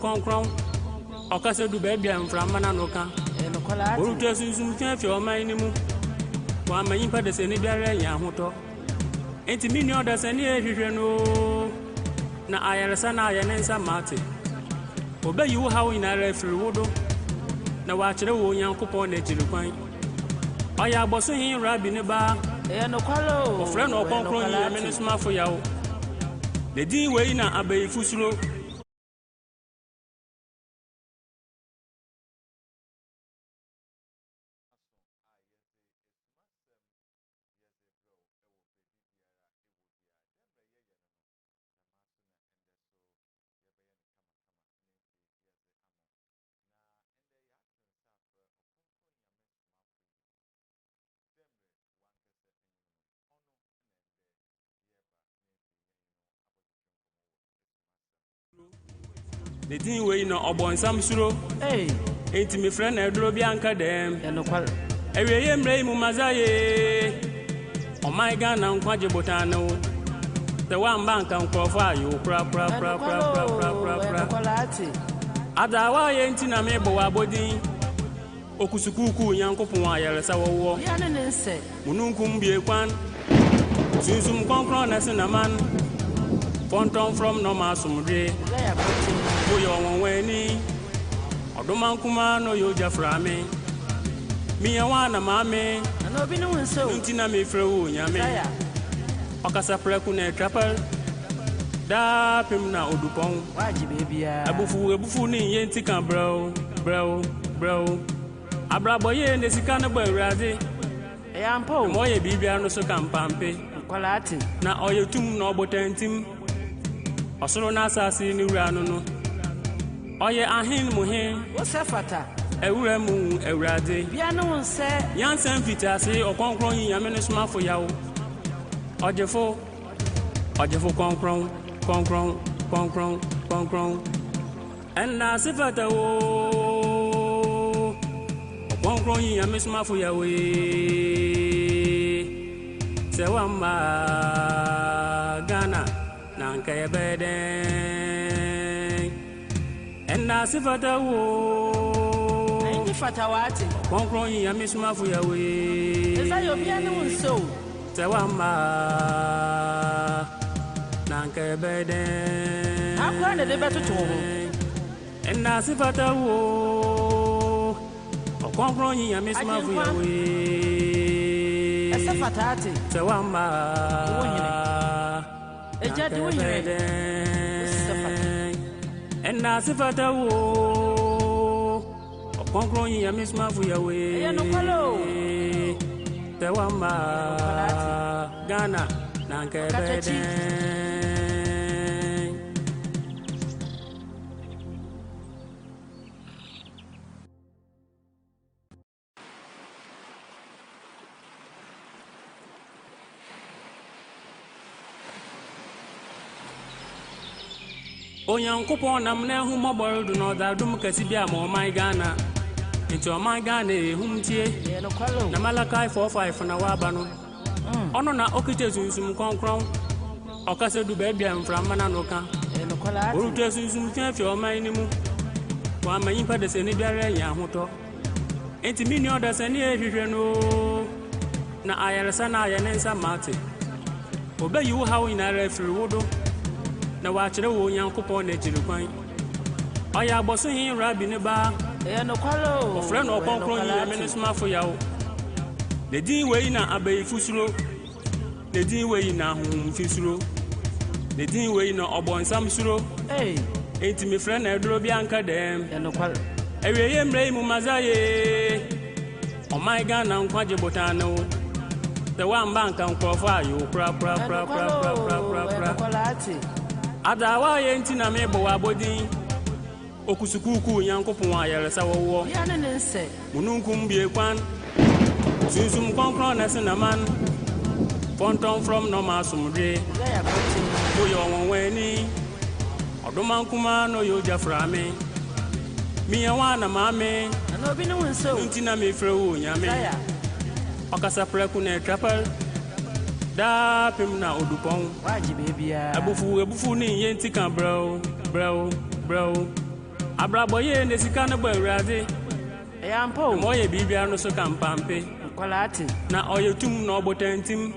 konkron okase du baby am from mananoka orutu sunsum tiafi o man ni mu wa manyin pa de se ni biara ya hoto enti mi ni oda se ni ehwehwe no na ayaresa na ayenensa mate obayi wo hawo ina refri wodo na wa kire wo Nyankopon na ejiri kwan oya aboso hin rabi ne ba no kwalo ofre no Okronkronyi Nyame Somafo the din we na abayi fusuro the din we na obonsam suro enti me friend na edro bi anka dem no kwalo ewiye mrei mu mazaye oh my god na nkwaje botano the one bank and croffa you pra adawa ye enti na me bo abodin okusukuku Nyankopon ayaresa wowo ya ne nse mununkum bie kwan sunsum konkron na sinaman ponton from no masumde boyo wonweni oduma kuma no yo jaframe mi yawana mame no bi no nso ntina me frewo nyame okasa preku na trapel da pem na odupon waji bebia abufu ni yenti kan bro abraboye ne sika na gbawrade yampo moye bibia no so kampampe kwalati na oyetum na obotantim osoro na asasi ni wura no oye ahin muhin wosafata ewura mu ewrade bia no nse yansan fitase Okronkronyi Nyame Somafo ojefo konkron enna sifata wo Okronkronyi Nyame Somafo sewamba Ghana nanka yebede enna sifata wo ni fatawati Okronkronyi Nyame Somafo eza yo bia no nso sewamba nanka yebede akwa ne de betoto ho enna sifata wo Okronkronyi Nyame Somafo esa fatati sewamba ejadi wo yire enna sifata wo Okronkronyi Nyame Somafo no kwalo tewamba Ghana nanka yebede Onyankopon nam na hu mobile do no da dum kasi bia ma my Ghana enti o my Ghana ehumtie no kwalo na Malakai 45 na waba no ono na okite sunsum konkron okase du ba bia mfra mana no ka no kwala orutu sunsum tiafi o man ni mu wa manyin pa de se ni biara ya hoto enti mi ni oda se ni ehwehwe no na ayaresa na ayenensa mate obayi wo hawo ina refri wodo na wa kire wo Nyankopon na ejiri kwan oya aboso hin rabi ne ba no kwalo ofre no Okronkronyi Nyame Somafo the din we na abayi fusuro the din we na humfisuro the din we na obonsam suro enti me frɛ na edro bi anka dem no kwalo ewiye mrei mu mazaye oh my god na nkwaje botano the one bank and croffa you pra kwalati adawa ye ntina me bo abodin okusukuku Nyankopon ayaresa wowo ya ne nse mununkum bie kwan sunsum konkron na sinaman ponton from no masumde boyo wonweni oduma nkuma no yo jaframe mi yawana mame no bi no nso ntina me frewo nyame okasa preku na trapel da pem na odupon waji bebia abufu ni yenti kan bro Abraboye ne sika no bawurade. Eyampo. Moye bibia no so kampampe. Kwalati. Na oyetum na obotantim.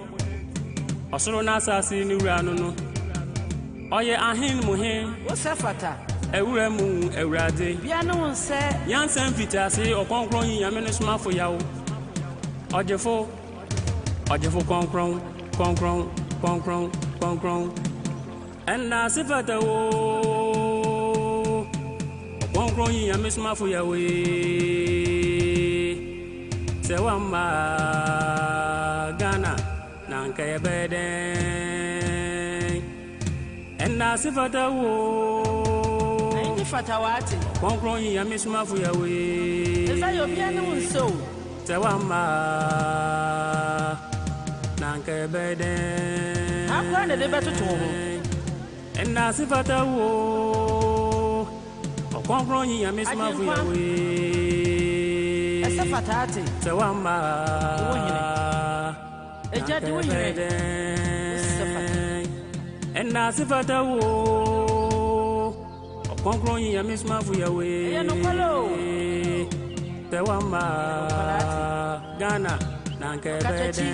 Osoro na asase ni wura no no. Oye ahin muhin. Wo sefata. Ewura mu ewurade. Bia no wonse. Yansan fitase Okronkronyi Nyame Somafo. Ojefo konkron. And na sifata wo Okronkronyi Nyame Somafo. Sewamba Ghana nanka yebede. And na sifata wo Ayi fatawati. Okronkronyi Nyame Somafo. Eza yo bia no wonse. Sewamba nanka yebede. Akwa ne de betutu ho. And na sifata wo Okronkronyi Nyame Somafo. Esa fatati. Sewamba Eja di woyire. And na sifata wo Okronkronyi Nyame Somafo. Eya no kwalo. Sewamba Ghana nanka yebede.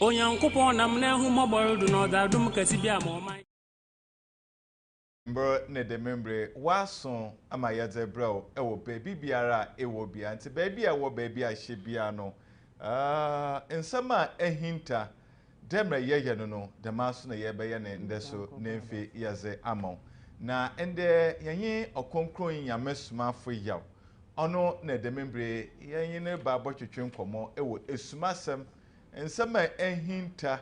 Onyankopon nam na hu mobile do no da dum kasi bia ma oman. Mbro ne de membre waso ama yadze bro ewo baby biara ewo bia nti baby a wo baby a hye bia no ensama ehinta demre yeye no de maso na yebeye ne ndeso nemfi yaze amon na ende yenye Okronkronyi Nyame Somafo yaw ono ne de membre yenye ne ba botwetwe nkomo ewo Esumasem ensama ehinta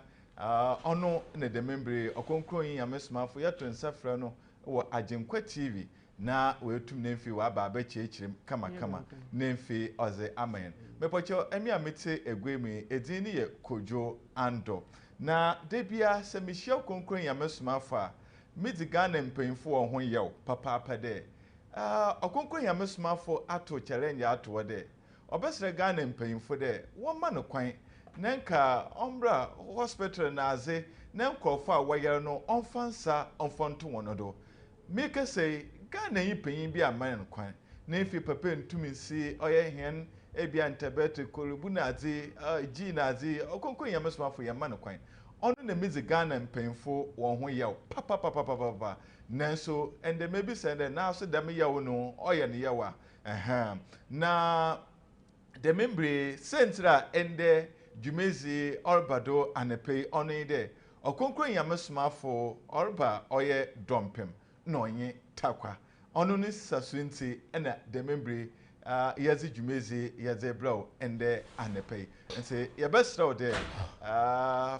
ono ne de membre Okronkronyi Nyame Somafo yato nsafra no wo AGYENKWA TV na wetum nemfi wa ba ba chechirem kama nemfi oze amen mepocho emi amete egwemi edin ni ye Kojo Ando na debia se mihia Okronkronyi Nyame Somafo a midiga na mpanyimfo wo ho yew papa de Okronkronyi Nyame Somafo ato challenge ato de obesere ga na mpanyimfo de wo ma no kwan nanka ombra hospital na aze na nkofo a wayere no onfansa onfonto wonodo Mika say, Ghana yi penyin bi aman kwan na efi papa ntumi si oye hen ebia ntebete kolubu na ade ji na ade Okronkronyi Nyame Somafo ya man kwan ono na mizi Ghana mpanyimfo won ho yaw papa nanso ende mebi sende na so dem yaw no oye ne yawa na de membre sentra ende jumezi orbado anepe ono ide Okronkronyi Nyame Somafo orba oye dompem no onye takwa ono ni sasunti ena de membre yazi jumezi yaze bro ende anepe nse yebesraw de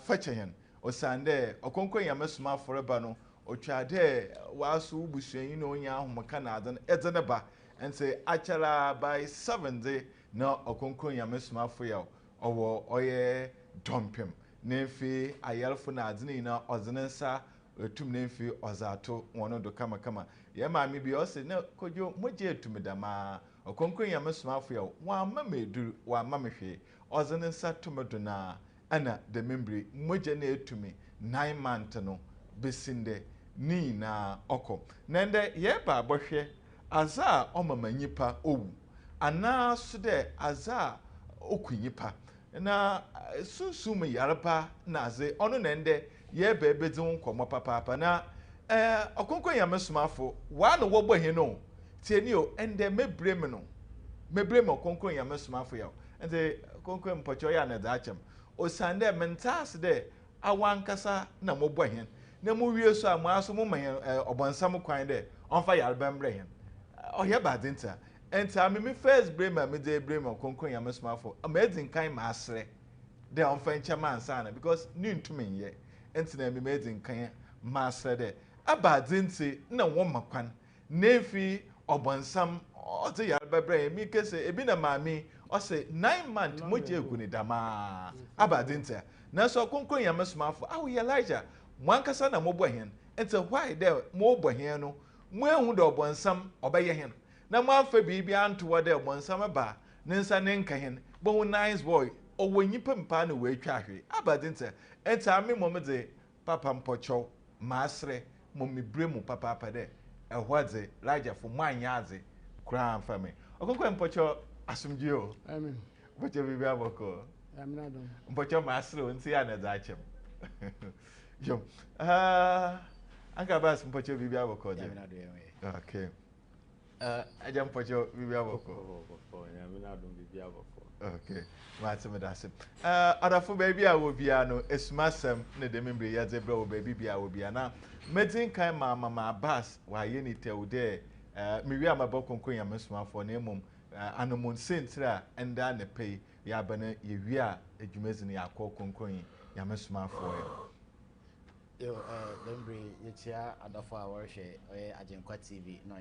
fachen osande Okronkronyi Nyame Somafo reba no otwa de waso busuan no onya ahomka na adan edzene ba nse achara by 7 day na Okronkronyi Nyame Somafo yaw owo oye dompem nemfi ayalfo na adini na ozenensa etum nemfi ozato wono do kama ye maami bi o se na Kojo moje etum dama Okronkronyi Nyame Somafo ya wa mamedu wa mamehwe ozenensa tomedo na ana de membre moje na etumi 9 month no besinde ni na oko nende ye ba bohwe aza omamanyipa owu ana so de aza okunyipa na sunsum yarpa na ze ono nende ye bebedin nkomo papa na Okronkronyi Nyame Somafo wa no wo bohe no tieni o ende mebrem no mebrem Okronkronyi Nyame Somafo ya ende Okronkronyi mpocho ya na dachem osande mentas de awankasa na mo bohe na mo wie so amaso mo man obonsam kwan de onfa yarba mbre hen ohye badinta enta me first brema me de brema Okronkronyi Nyame Somafo amazing kind masre de onfa nchama ansana because ni ntumi ye enta na me amazing kind masre de abadinti na wo makwan nefi obonsam oze yarba bre mi kese ebi na mami o se 9 months moje eguni dama abadinta na so Okronkronyi Nyame Somafo awu Elijah mwankasa na mobo hen It's a why there more bohiano, more do bonsam obey him. Na mo afa bibi anto de bonsam ba, nensa nenka hen, but nice boy, or when you pimpa no way trahwe. Abadinta, and me momede, papa mpocho, masre, mommy bremu papa pade, a what's larger for my yazi, crown family. Okronkronyi mpocho asumjio. Amen. But you be able to I'm not done. but your master and see another item. Yo, Uncle Bass, but you be able to. Okay. I jump for your be able to. Okay. What's some of that? Other for baby, I will be ano, Esumasem, ne de member as a bro, baby, I will be ana. Metin kind mamma bass, why you need to there. Miriam about Okronkronyi Nyame Somafo name Anomun Sintra and then the pay Yabana Yavia, a Jumezin Okronkronyi Nyame Somafo. Yo, Dembri, Yitia, Adafa Worship, AGYENKWA TV, no,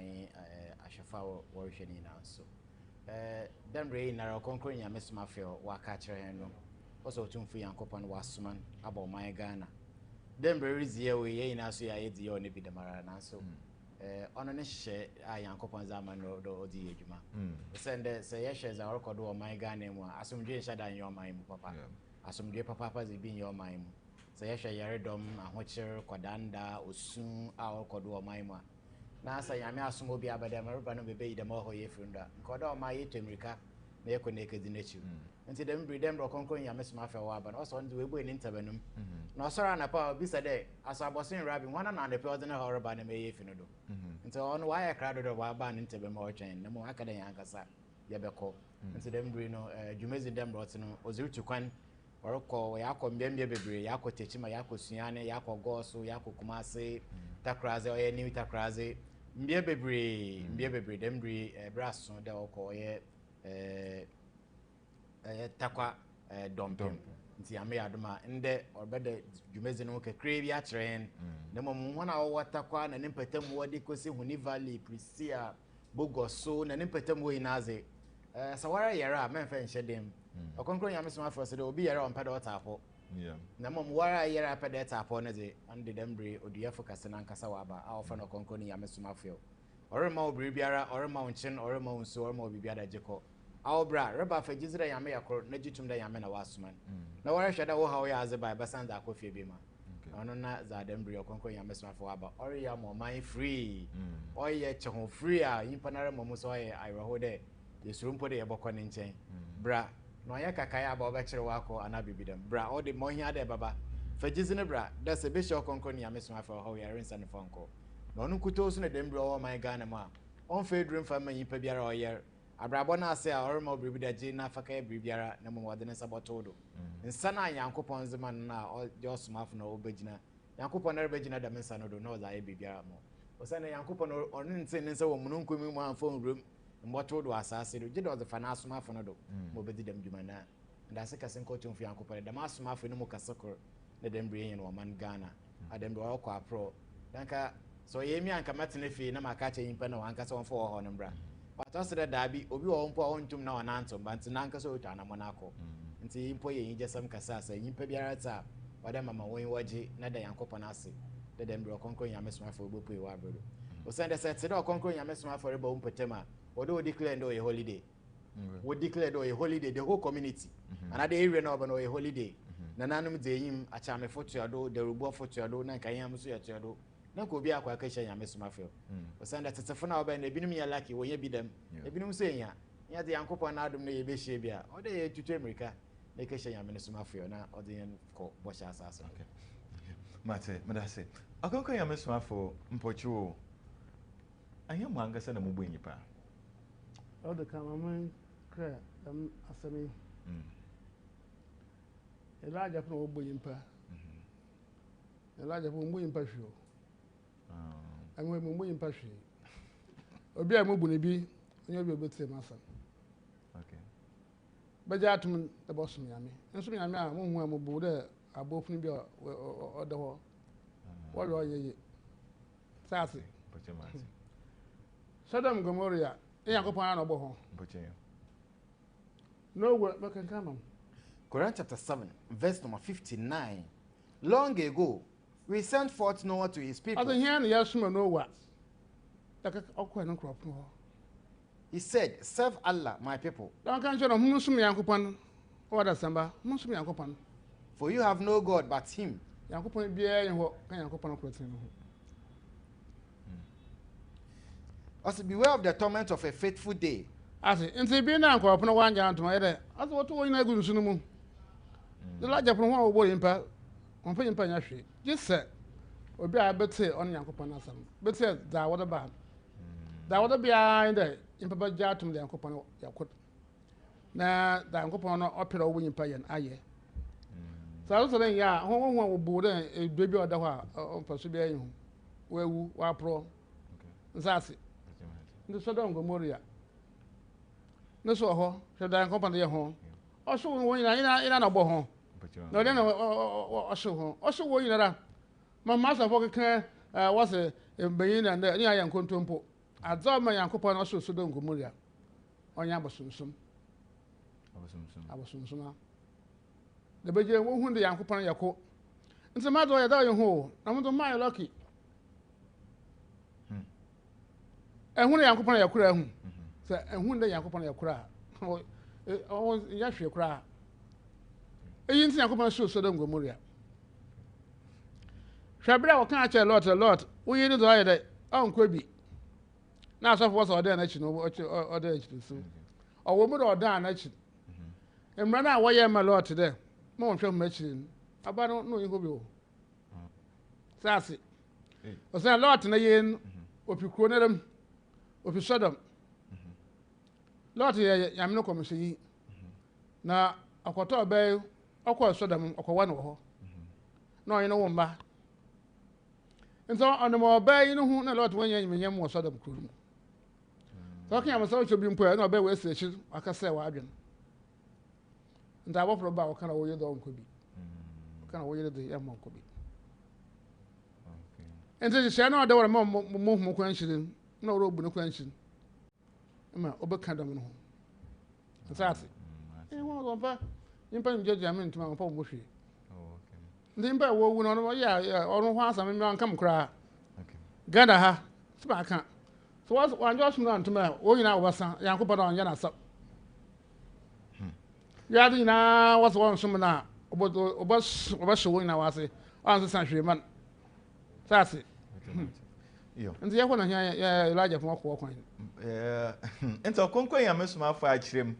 Ashafa Worship in so. Dembri, Okronkronyi Nyame Somafo, Wakacher and also Tumfi and Copan Wasman about my Ghana. Dembri is here, we ain't as you are the only bit of Marana so. On a share, I am Copan Zaman or the Juma. Send say, yes, as I record or my Ghana, assume Jay Shada in your mind, Papa. Assume Jay Papa is being your mind. Say, yes, Yaredom, and Watcher, Quadanda, or soon our Codo Maima. Now, say, I may assume will be about them, urban be the more ye funda. Codo my Etemrica, they could naked in nature. And to them, breed them Okronkronyi Nyame Somafo, but also on the way in Intervenum. No, sir, and a power be said, as I was saying, Rabbin, one and the person horror by the May Finodo. And so on why I crowded a wild band into the more chain, no more academic Yankasa, Yabeko. And to them, Bruno, Jumezi them brought no, Ozu Kwan, or call Yako Mbembe, Yako Techima, Yako Siane, Yako Gosu, Yako Kumase, Takraze, or any Takraze, Mbebe, Dembri, Brass, the Oko, Takwa, Dompim. Nti ame adoma ende obede dwumezi no ke crave ya train na mom wana watakwa na nimpetem wodi kosi huni valley prisia bogoso na nimpetem we inaze sawara yera menfa nhedem Okronkronyi Nyame Somafo se de obi yera on pede otapo na mom wara yera pede otapo na ze ande dembre odua focus na nkasa waba a ofa na Okronkronyi Nyame Somafo orema obiri biara orema unchin orema unso orema obi biara jeko Aobra, Reba for Jizra Yame Akor, Negitum da Yamena Wasman. No worry, Shada how ya as by Basanda Kofi Bima. Onona Zadembri Okronkronyi Nyame Somafo aba. Oria mo mind free. Oye chon free a impanara momuso oye irahode. Yesurumpo de yebokọ ne nchen. Bra, no ya kakaya aba obekere wako anabibidem. Bra, all the mohia de baba. For Jizne bra, that's a bishop Okronkronyi Nyame Somafo how ya rinsa ne fonko. No nukuto so ne dembri o my Ghana ma. On fe dream fama yimpa biara oyer. Abrabona say our more bribidaji na faka bribiara na mo wade ne sabotodo nsana yankopon zema na o smaf na obegina yankopon na rebegina da mensa no do no za e bribiara mo o say na yankopon onu ntin nse wo mununkomi mu anfo nrum mbotodo asase do gide o ze fa na smaf no do mo bedi dem dwuma na nda se kase nko tumfu yankopon da ma smaf no mo kasokor na dem briyen no man Ghana adem do akọ apro danka so yemi anka matene fi na makache yimpa na wanka so wonfo ho no mbra Patasre dabi obi wo mpo ontum na wananto banti nanka so uta na monako nti impo ye yijesam kasa sa yimpa biara ta wada mama won waje na da yankopon ase da dem bro Okronkronyi Nyame Somafo obopu e wa bro o send set se da Okronkronyi Nyame Somafo reba umpetema odo declare ndo ye holiday we declare do a holiday the whole community another area na obo a holiday na nanum de yim achame foto ado the rubo foto ado na kan yam so ya ado na ko bi akwa kasha Nyame Somafo o send that tetefo na oba na ebinum ya lucky wo ye bidam ebinum so enya ya de yankopon na adom na ye be hye bia o de ye tutu America na kasha Nyame Somafo na o de ko bo sha asase okay mate medase Okronkronyi Nyame Somafo mpochu anya mwanga sana mubwenyi pa all the cameraman clear asemi Elijah from Obuyimpa Elijah from Obuyimpa show and we Obuyimpa show obi a mubu ne bi onye bi obetse masa okay baja atum the boss me ame nso me ame a mo hu amubu de abofun bi odo ho wo lo ye sase pochemati Sodom Gomorrah Yankopon na obo ho pochenya no we can come on Quran chapter 7 verse number 59 long ago We sent forth Noah to his people. Ade here na yasuma Noah. Daka okwa no crop no. He said, serve Allah, my people. Don't kan no hunu sum Yankopon. O da samba, hunu sum Yankopon. For you have no God but him. Yankopon bia yen ho kan Yankopon ko tin no. Also beware of the torment of a faithful day. Ase nti bi na crop no wanja antoma ede. Ase woto wo ina gu nsu no mu. The large from ho wo yimpa. On fa yimpa nya hwe. Just say obi a bete on Yankopon asam. Bete da wo da ba. Da wo da bia inde yimpa ba jatum le Yankopon yakot. Na da Yankopon no opere wo yimpa yen aye. Sa so den ya ho wo bu den e bebi oda ho a on fa so bia yin ho. Wewu wa pro. Nsase. Ndi Sodom Gomorrah. No so ho, so da Yankopon ye ho. O so wo ina na bo ho. No den o so ho. O so wo ina ra. Ma masa fo kan was e beyin na ni ayan kontompo. Adzo ma Yankopon o so Sodom Gomorrah. Onya abosumsum. Abosumsum. The beje wo hu de Yankopon yako. Nti ma do ya da ye ho. Na mo do ma lucky. Ehun de Yankopon yakura ehun. Se ehun de Yankopon yakura. O ya hwe kura. Eyin nti Yankopon so Sodom Gomorrah. Hwabra wo kan a che lot. Wo yi ni do aye de onko bi. Na asofo wo so ode na chi no ode chi so. O wo mu do ode na chi. Emra na wo ye ma lot de. Mo won hwe ma chi. Aba no yi go bi o. Sase. O se lot na yen opikro na dem. Ofi Sodom. Lot ye yame no komisyi. Na akoto obey akọ Sodom akọwa no ho. Na oyin no womba. Nso onimo obey no hu na Lot wanya nyem wo Sodom kuru. So kan am so chobi mpo na obey we sechi akase wa adwen. Nta abofro ba o kana wo yedo onko bi. Kana wo yedo yam onko bi. Nti se na o de wor mo kwanhyirin. No robu no kwanhyin. Ma obeka dam no. Nsase. Wo go pa. Impa njeje am ntuma mo pa mo hwe. Oh okay. Ndi mba wo wu no ya onu ho asam mi ankam kra. Okay. Gada ha. Siba kan. So was wanjo sum na ntuma wo nyina wo basa Yankopon na onye na sab. Ya di na was won sum na obos wo nyina wase. Anse san hwe man. Sase. Yo. Nti yakọ na ya Elijah fun akọ kwan. Ento Okronkronyi Nyame Somafo akyerem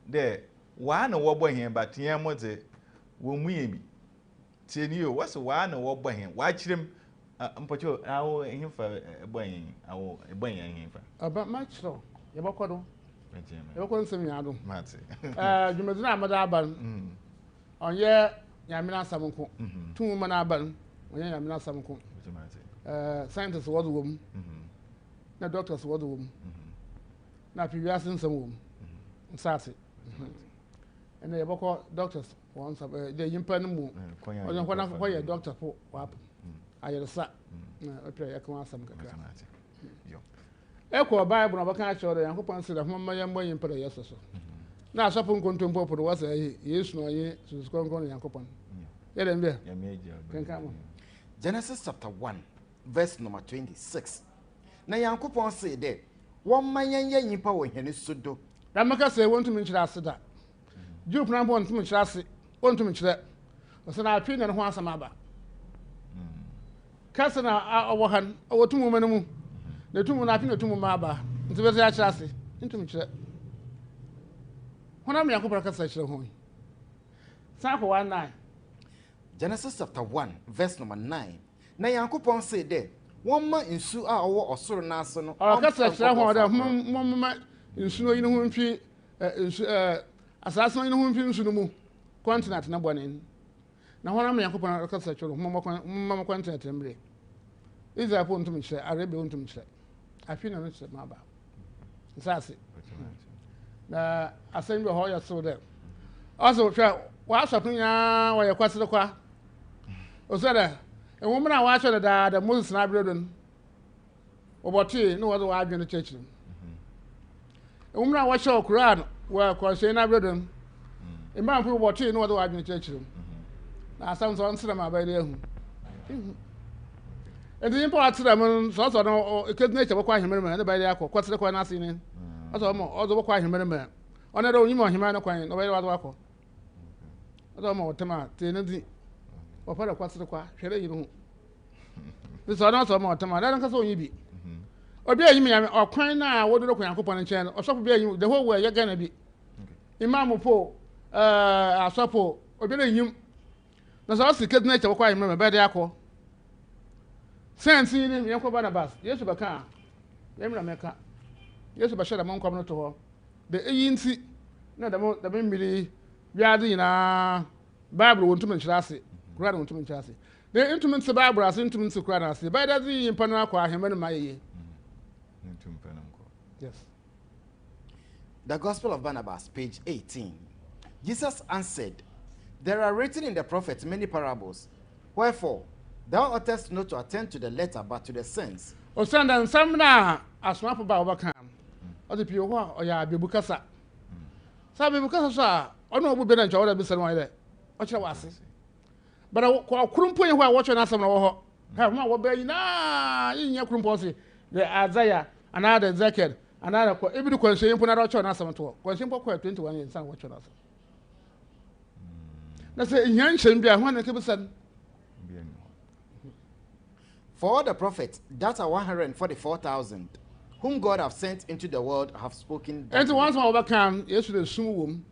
de wa na wo bọ hen baten mo de wo mu ye bi. Tieni o wase wa na wo bọ hen wa akyerem mpacho awo ehimfa bọ hen awo bọ hen ehimfa. Aba machro ye bọkọ do. Ye bọkọ nsem ya do. Mate. Jumedina amada aban. Onye Nyame na samunko. Tumu mana aban. Onye Nyame na samunko. Scientists was woman, na doctors was woman, na previous in some woman, sassy. And they call doctors once the impanimu, or the one of a doctor for wap. I had a sat, I pray I can ask some. Echo Bible of a catcher, and hope answer that one million way in per yes or so. Now, something contemporary was a yes, no, ye, to the Okronkronyi Yankopon. Get in there. Genesis chapter 1. Verse number 26. Na Yankopon say there, one man ye yimpa wo hene sodo. Ramaka say want to mention asida. Jup na want to mention asi, want to mention that. So na atwi na ho asama ba. Kasa na awo han, awo tumu manemu. Na tumu na atwi na tumu ma ba. Nti be say a kira asi, nti mention. Hona me Yankopon kasa kira ho. Psalm 1:9. Genesis chapter 1 verse number 9. Na Yankopon say there, one man insu a owo osoro na aso no. Kasa kira ho da mama insu no yin ho mfi asase no yin ho mfi insu no mu. Continent na bone. Na hona me Yankopon kasa kira ho mama continent mbre. Israel po ntum kire, Arabia ntum kire. Afi na no kire ma ba. Nsase. Na asan bi ho ya so there. Also hwa wa asopun ya wa yakwase kwa. Osada e wo mna wa achọ da Moses na abredon oboti no wo wa adwene church e wo mna wa show Quran wa ko se na abredon e man fu oboti no wo wa adwene church na asam so nsira ma ba de ehu And the import to them, so no, it could nature quite him, and the by the aqua, what's the quite nothing in? That's all the quite him, man. On a you want him, no quite, no way about Wako. I don't know what Tama, Tinity, or Father Quats the Qua, shall you know? This are not so more Tama, I don't know so you be. Or be you mean, or crying now, what do you look at coupon and channel, or something you the whole way you're gonna be. Imam Po, Sapo, or be you. That's also the nature quite remember by the aqua. Sense in Yanko Barnabas, yes, Baka, Yamaka, yes, Bashar among coming to her. The ANC, no, the Mimili, Yadina, Bible won't to mention Chassis, Grand won't to mention Chassis. The instruments of Bible as instruments of Cranassi, by the in Panaqua, him and my year. Yes. The Gospel of Barnabas, page 18. Jesus answered, there are written in the prophets many parables. Wherefore, thou oughtest not to attend to the letter, but to the sense. O send and some now, as swap about Bakam. Or the Pio, or ya Bibukasa. Sabi Bukasa, or no, we better enjoy the business one day. What shall I say? But I couldn't put you while watching us some of have more obey na in your crumposy. The Isaiah, another Zeked, another every question you put out on us some to. Question for 21 years and watch on us. That's a young shame be a 100%. For all the prophets, that are 144,000, whom God have sent into the world, have spoken. And to once more overcome, yes, to the soon woman,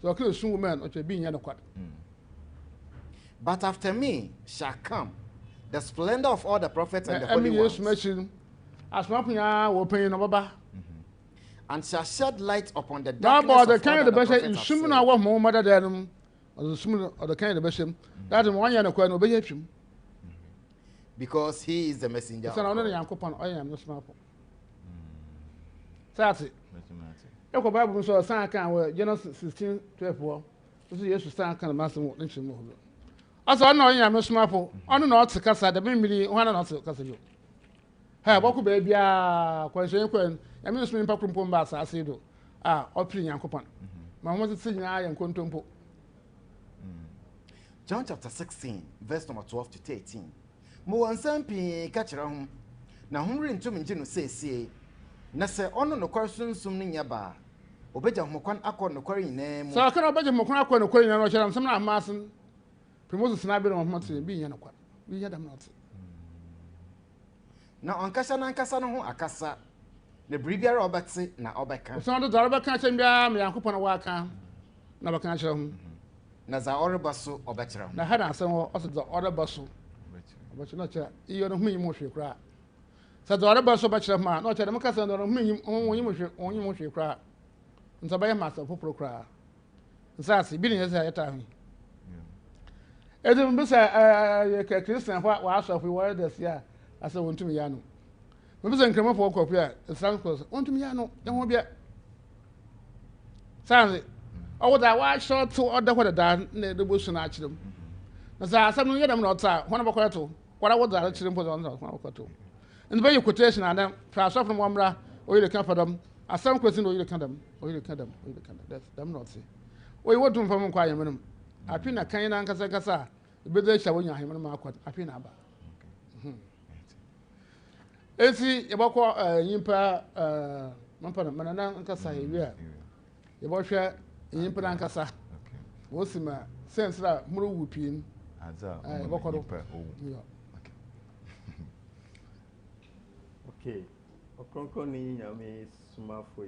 so I could soon woman, or to be in Yanaquat. But after me shall come the splendor of all the prophets and the holy ones. ones, as Mapia will pay in over, and shall shed light upon the now darkness about the of kind all of the that best, prophets have assuming said. I want more mother than the sooner or the kind of best. That in 1 year, no, no, be him. Because he is the messenger. It's another young coupon, I am the smart. That's it. Eko Bible so san kan we Genesis 16:12. So Jesus san kan master mo nchim mo. Asa na onye Nyamesomafo, onu na ote kasa da mmiri ho na ote kasa jo. Ha boku ba bia kwanhyen kwan, Nyamesomafo mpa krumpo mba asase do. Opiri Nyankopon. Ma mo tete nyina ya nkontompo. John chapter 16, verse number 12 to 13. Mo wansam pi ka kire ho. Na homre ntum ngi no seesie. Na se ono no kwarsonsum ne nya ba. Obeja homokwan akọ no kwari nyina mu. So kana obeja homokwan akọ no kwari nyina no kyeram sem na amasen. Primosus na be no homate bi nya no kwa. Bi nya dam not. Na onkasa na nkasa no ho akasa. Na bribiara obetse na obeka. So ndo dara beka kyem bia me Yankopon wa aka. Na beka kyerɛ ho. Na za oreba so obekere ho. Na ha na asɛm ho ɔso za oreba so. Obekye no kyerɛ iyo no humi mo hwe kra. Sa za oreba so obekere ma na ɔkyerɛ me kasa no humi onyi mo hwe kra. Nsa baye masa popro kra. Nsa ase bi ne yesa yeta ho. Edum bi sɛ ye Christian wa asɔfo wɔ da sia asa wontumi ya no. Bi sɛ nkremafo kɔpɛ a Islam course wontumi ya no ye ho bia. Sanze owo da wa short to order what da na de bosu na akyerem. Na sa asɛm no yedam na ɔta hɔn bakɔ to kwara wo da akyerem po na bakɔ to. And by your quotation and then for asɔfo no mmra oyire kan fadam asɛm kwesi no oyire kan dam that's them not say. We want to from kwa yemenum. Api na kan na nkasa kasa ebede hya wonya hemenum akɔ api na aba. Esi yebɔkɔ yimpa mampa na manana nkasa ewi a yebɔhwɛ yimpa na nkasa. Wosima sense la muro wupin. Aza yebɔkɔ do. Okay. Okronkronyi Nyame Somafo.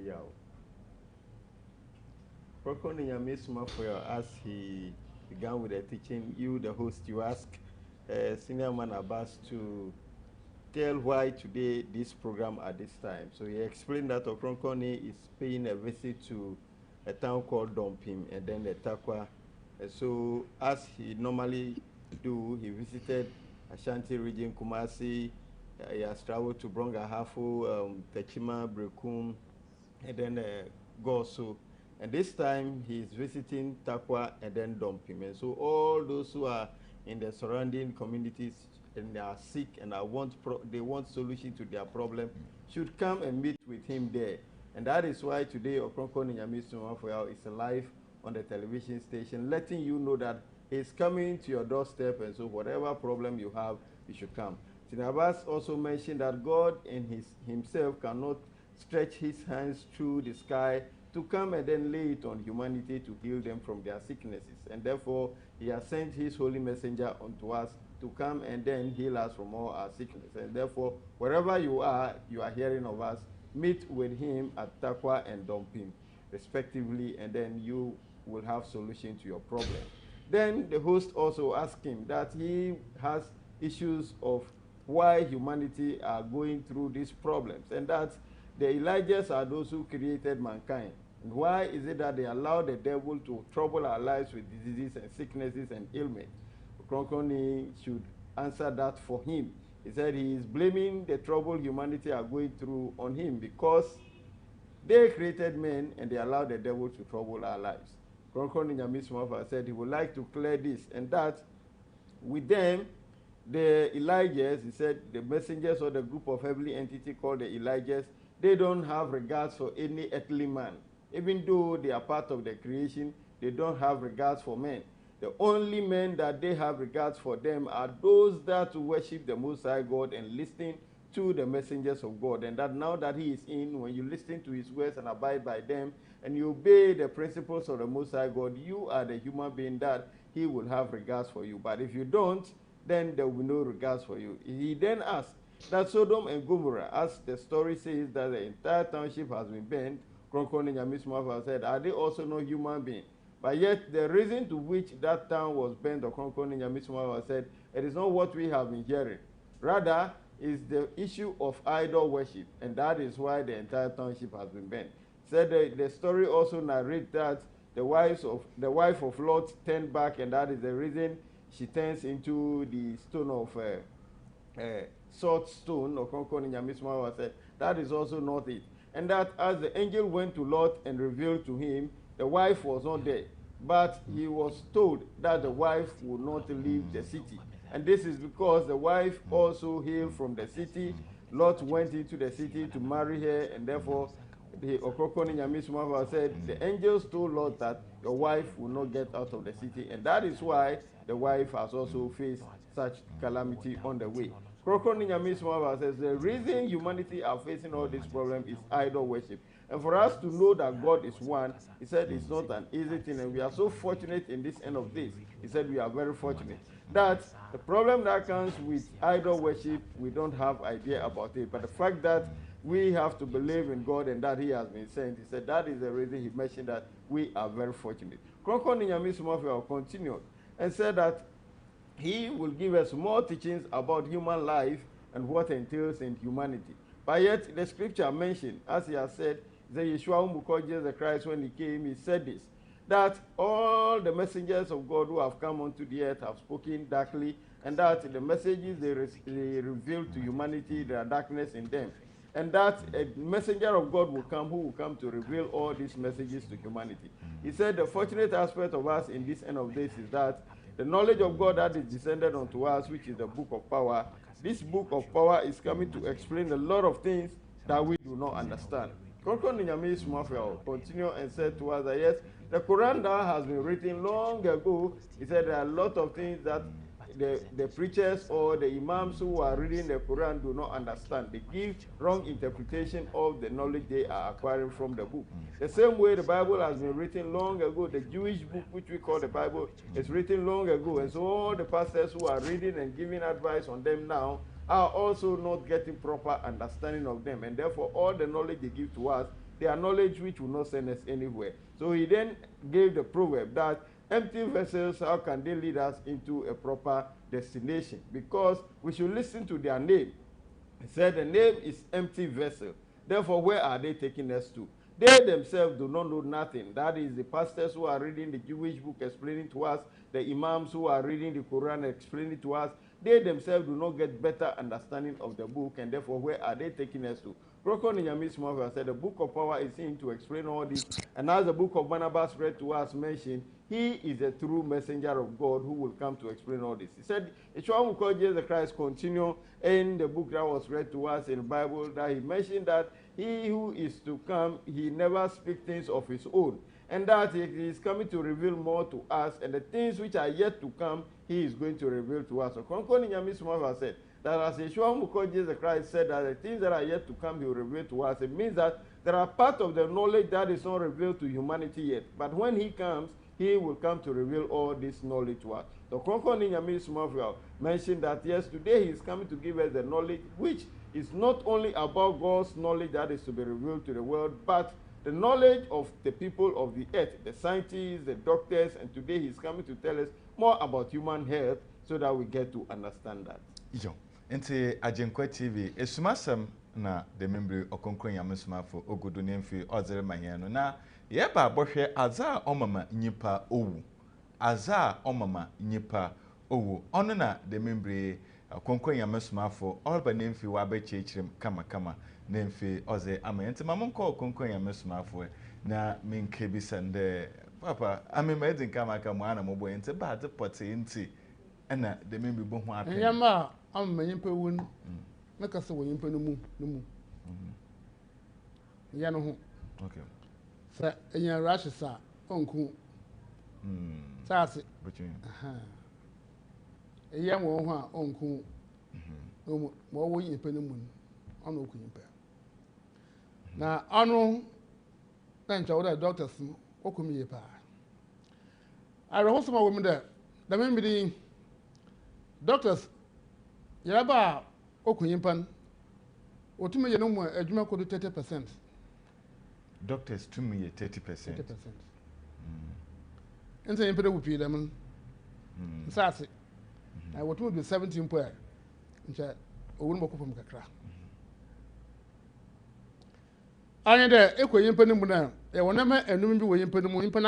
Okronkronyi Nyame Somafo, as he began with the teaching, you, the host, you ask Senior Man Abbas to tell why today this program at this time. So he explained that Okronkronyi is paying a visit to a town called Dompim and then the Takwa. So as he normally do, he visited Ashanti region, Kumasi. He has traveled to Bronga Hafo, Techima, Brekum, and then Goso. And this time he is visiting Takwa and then Dompim. And so all those who are in the surrounding communities and they are sick and they want solution to their problem should come and meet with him there. And that is why today Okronkronyi Nyame Somafo is live on the television station, letting you know that he's coming to your doorstep, and so whatever problem you have, you should come. Tinabas also mentioned that God in himself cannot stretch his hands through the sky to come and then lay it on humanity to heal them from their sicknesses. And therefore, he has sent his holy messenger unto us to come and then heal us from all our sickness. And therefore, wherever you are hearing of us, meet with him at Takwa and Dompim, respectively, and then you will have solution to your problem. Then the host also asked him that he has issues of why humanity are going through these problems, and that the Elijahs are those who created mankind. And why is it that they allow the devil to trouble our lives with diseases and sicknesses and ailments? Okronkronyi should answer that for him. He said he is blaming the trouble humanity are going through on him because they created men and they allowed the devil to trouble our lives. Okronkronyi Nyame Somafo said he would like to clear this, and that with them, the Elijahs, he said the messengers or the group of heavenly entity called the Elijahs, they don't have regards for any earthly man. Even though they are part of the creation, they don't have regards for men. The only men that they have regards for them are those that worship the Most High God and listen to the messengers of God. And that now that he is in, when you listen to his words and abide by them, and you obey the principles of the Most High God, you are the human being that he will have regards for you. But if you don't, then there will be no regards for you. He then asked that Sodom and Gomorrah, as the story says that the entire township has been burned, Okronkronyi Nyame Somafo said, are they also no human beings? But yet the reason to which that town was burnt, Okronkronyi Nyame Somafo said, it is not what we have been hearing. Rather, is the issue of idol worship, and that is why the entire township has been burnt. Said the story also narrates that the wife of Lot turned back, and that is the reason she turns into the stone of salt stone. Okronkronyi Nyame Somafo said that is also not it. And that as the angel went to Lot and revealed to him, the wife was not there, but he was told that the wife would not leave the city. And this is because the wife also hailed from the city. Lot went into the city to marry her, and therefore the Okronkronyi Nyame Somafo said the angels told Lot that your wife will not get out of the city, and that is why the wife has also faced such calamity on the way. Okronkronyi Nyame Somafo says the reason humanity are facing all this problem is idol worship. And for us to know that God is one, he said it's not an easy thing, and we are so fortunate in this end of this. He said we are very fortunate. That the problem that comes with idol worship, we don't have idea about it. But the fact that we have to believe in God and that he has been sent, he said that is the reason he mentioned that we are very fortunate. Okronkronyi Nyame Somafo continued and said that he will give us more teachings about human life and what entails in humanity. But yet the scripture mentioned, as he has said, the Yeshua whom we call Jesus Christ, when he came, he said this, that all the messengers of God who have come onto the earth have spoken darkly, and that the messages they reveal to humanity, there are darkness in them. And that a messenger of God will come who will come to reveal all these messages to humanity. He said the fortunate aspect of us in this end of days is that the knowledge of God that is descended unto us, which is the book of power, this book of power is coming to explain a lot of things that we do not understand. Okronkronyi Nyame Somafo continued and said to us that yes, the Quran that has been written long ago, he said there are a lot of things that the preachers or the imams who are reading the Quran do not understand. They give wrong interpretation of the knowledge they are acquiring from the book. The same way the Bible has been written long ago, the Jewish book which we call the Bible is written long ago, and so all the pastors who are reading and giving advice on them now are also not getting proper understanding of them, and therefore all the knowledge they give to us, they are knowledge which will not send us anywhere. So he then gave the proverb that empty vessels, how can they lead us into a proper destination? Because we should listen to their name. He said the name is empty vessel. Therefore, where are they taking us to? They themselves do not know nothing. That is the pastors who are reading the Jewish book explaining to us, the imams who are reading the Quran explaining to us, they themselves do not get better understanding of the book, and therefore where are they taking us to? Okronkronyi Nyame Somafo said the book of power is in to explain all this, and as the book of Barnabas read to us mentioned, he is a true messenger of God who will come to explain all this. He said, Yeshua whom we call Jesus Christ continue in the book that was read to us in the Bible, that he mentioned that he who is to come, he never speaks things of his own, and that he is coming to reveal more to us, and the things which are yet to come, he is going to reveal to us. So Okronkronyi Nyame Somafo said that as Yeshua Mukho Jesus Christ said that the things that are yet to come he will reveal to us, it means that there are part of the knowledge that is not revealed to humanity yet. But when he comes, he will come to reveal all this knowledge to us. The Okronkronyi Nyame Somafo mentioned that yes, today he is coming to give us the knowledge which is not only about God's knowledge that is to be revealed to the world, but the knowledge of the people of the earth, the scientists, the doctors, and today he's coming to tell us more about human health so that we get to understand that. Yo, into AGYENKWA TV, Esumasem na the member Okronkronyi Nyame Somafo ogudu nemfi ozere mahiano na yeba bohwe aza omama nyipa owu. Aza omama nyipa owu. Ono na the member Okronkronyi Nyame Somafo olba nemfi wa be chechirem kama nemfi oze amenti mamonko Okronkronyi Nyame Somafo na minke bisande papa amema edin kama ana mobo ente ba de pote enti ena de member bo ho apem yama amma nyimpa wun na kasa wo nyimpa no mu ya no ho okay sa enya rash sa onku saase between eya mo ho a onku mo wo nyimpa no mu ono oku nyimpa na ano na ncha wo da doctors okumi yepa ara ho soma wo mu da membidi doctors yaba okunyimpan otumi ye no mu adwuma kodu 30%. Doctors to me 30%. Ense yempede wupi dem nsase na wotumi be 17 po ncha owun bokofam kakra anye de ekoyimpan mu na e wonama enum bi wo yimpan mu yimpan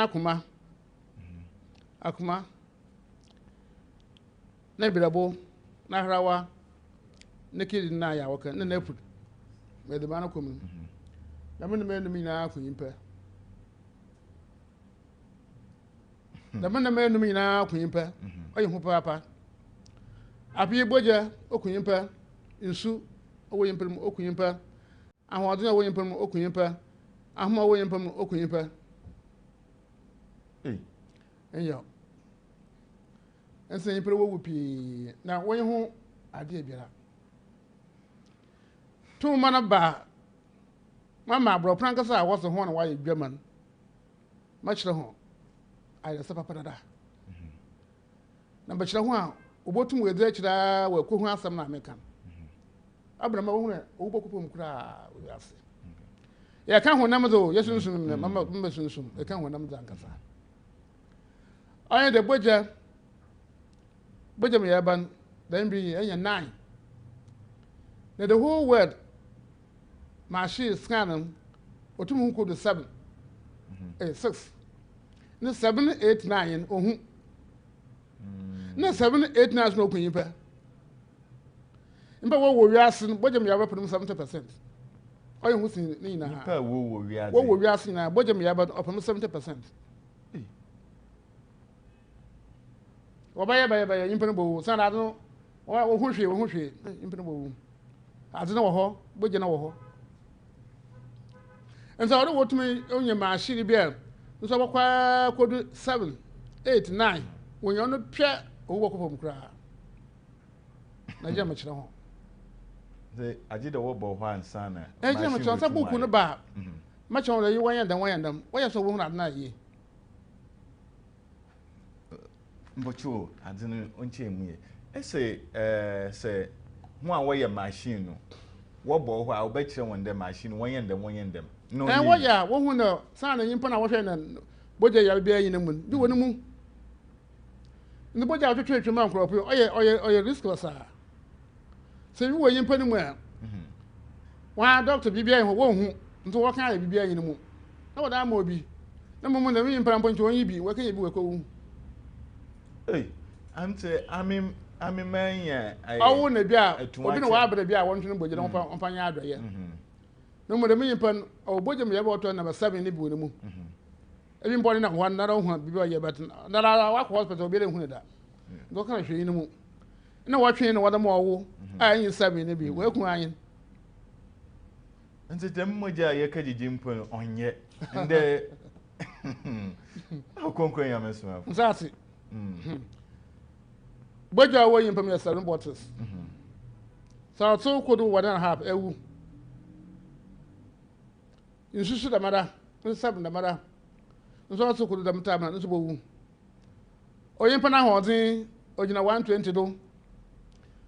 akuma na birabo na hrawa nekidi na ya woka na nafu me de bana komu na me enum ina akunyimpa da man na me enum ina akunyimpa oye hu papa apie boja okunyimpa nsu owo yimpam okunyimpa ahode na owo yimpam okunyimpa ahoma owo yimpam okunyimpa enyo ense yimpere wo wupi na won hu ade biara tu mana ba mama bro pranka sa wo so ho na wa ye dwaman ma kire ho ayɛ sɛ papa dada na bɛkyerɛ ho a obotum wɔ adze kyerɛ wɔ ko ho asɛm na meka abrama wo hu na wo bɔkopom kura wo ase yɛ ka ho nam do yesunsun na mama sunsun yɛ ka ho nam do ankasa ayɛ de boja me yaban dan bi ɛnyɛ 9 na the whole world machine scan otum hu ko do 7 6 na 7 8 9 ohu na 7 8 9 no kunyimpa imba wo wiase no bojam yaba pem 70%. Oye hu sin ni na ha imba wo wiase wo wiase na bojam yaba opem 70%. Wo ba impa no bo san ade no wo hu hwe impa no bo ade no wo ho boje na wo ho enza wo wotumi onye ma shiri bia nso bakwa kodu 7 8 9 wonyo no pia owo kopom kra na je machira ho the agide wo bo ho ansa na je machira sa buku no ba machira le yi wanyandam waya so wo hu na na yi mbocho adinu onche muye ese se hu a wo ye machine no wo bo ho a wo ba kire won de machine wonyandam no waya wo hu na sa na yimpa na wo hwe na boja ya bia yin mu bi woni mu ni boja twetwe ma nkropo oye riskless a se wi wo yimpa ni mu a wa doctor bibia ho wo hu nto wo kan ya bibia yin mu na wo da ma obi na mu na yimpa mpo nto won yi bi wo kan ya bi wo ko wu ante ami manya awu na bia obi na wa abra bia won tunu boja na won nya adoye no mo de mi yimpa o boja me ya bo to na 7 ni bi woni mu ebi mbɔne na ho na ro hu bibi oye bet na ra wa hospital obi le hu da do kan hwe ni mu na wa twen na wa da mo owo anyi 7 ni bi wa ku anyi nti tem moja ye ka jiji mpo onye nde Okronkronyi Nyame Somafo nsati boja wo yimpa me 7 bottles So so could 1.5 ewu. Nsusu da mara, nsab da mara. Nso also could da mtama nso bowu. Oyimpa na hodin ogina 120 do.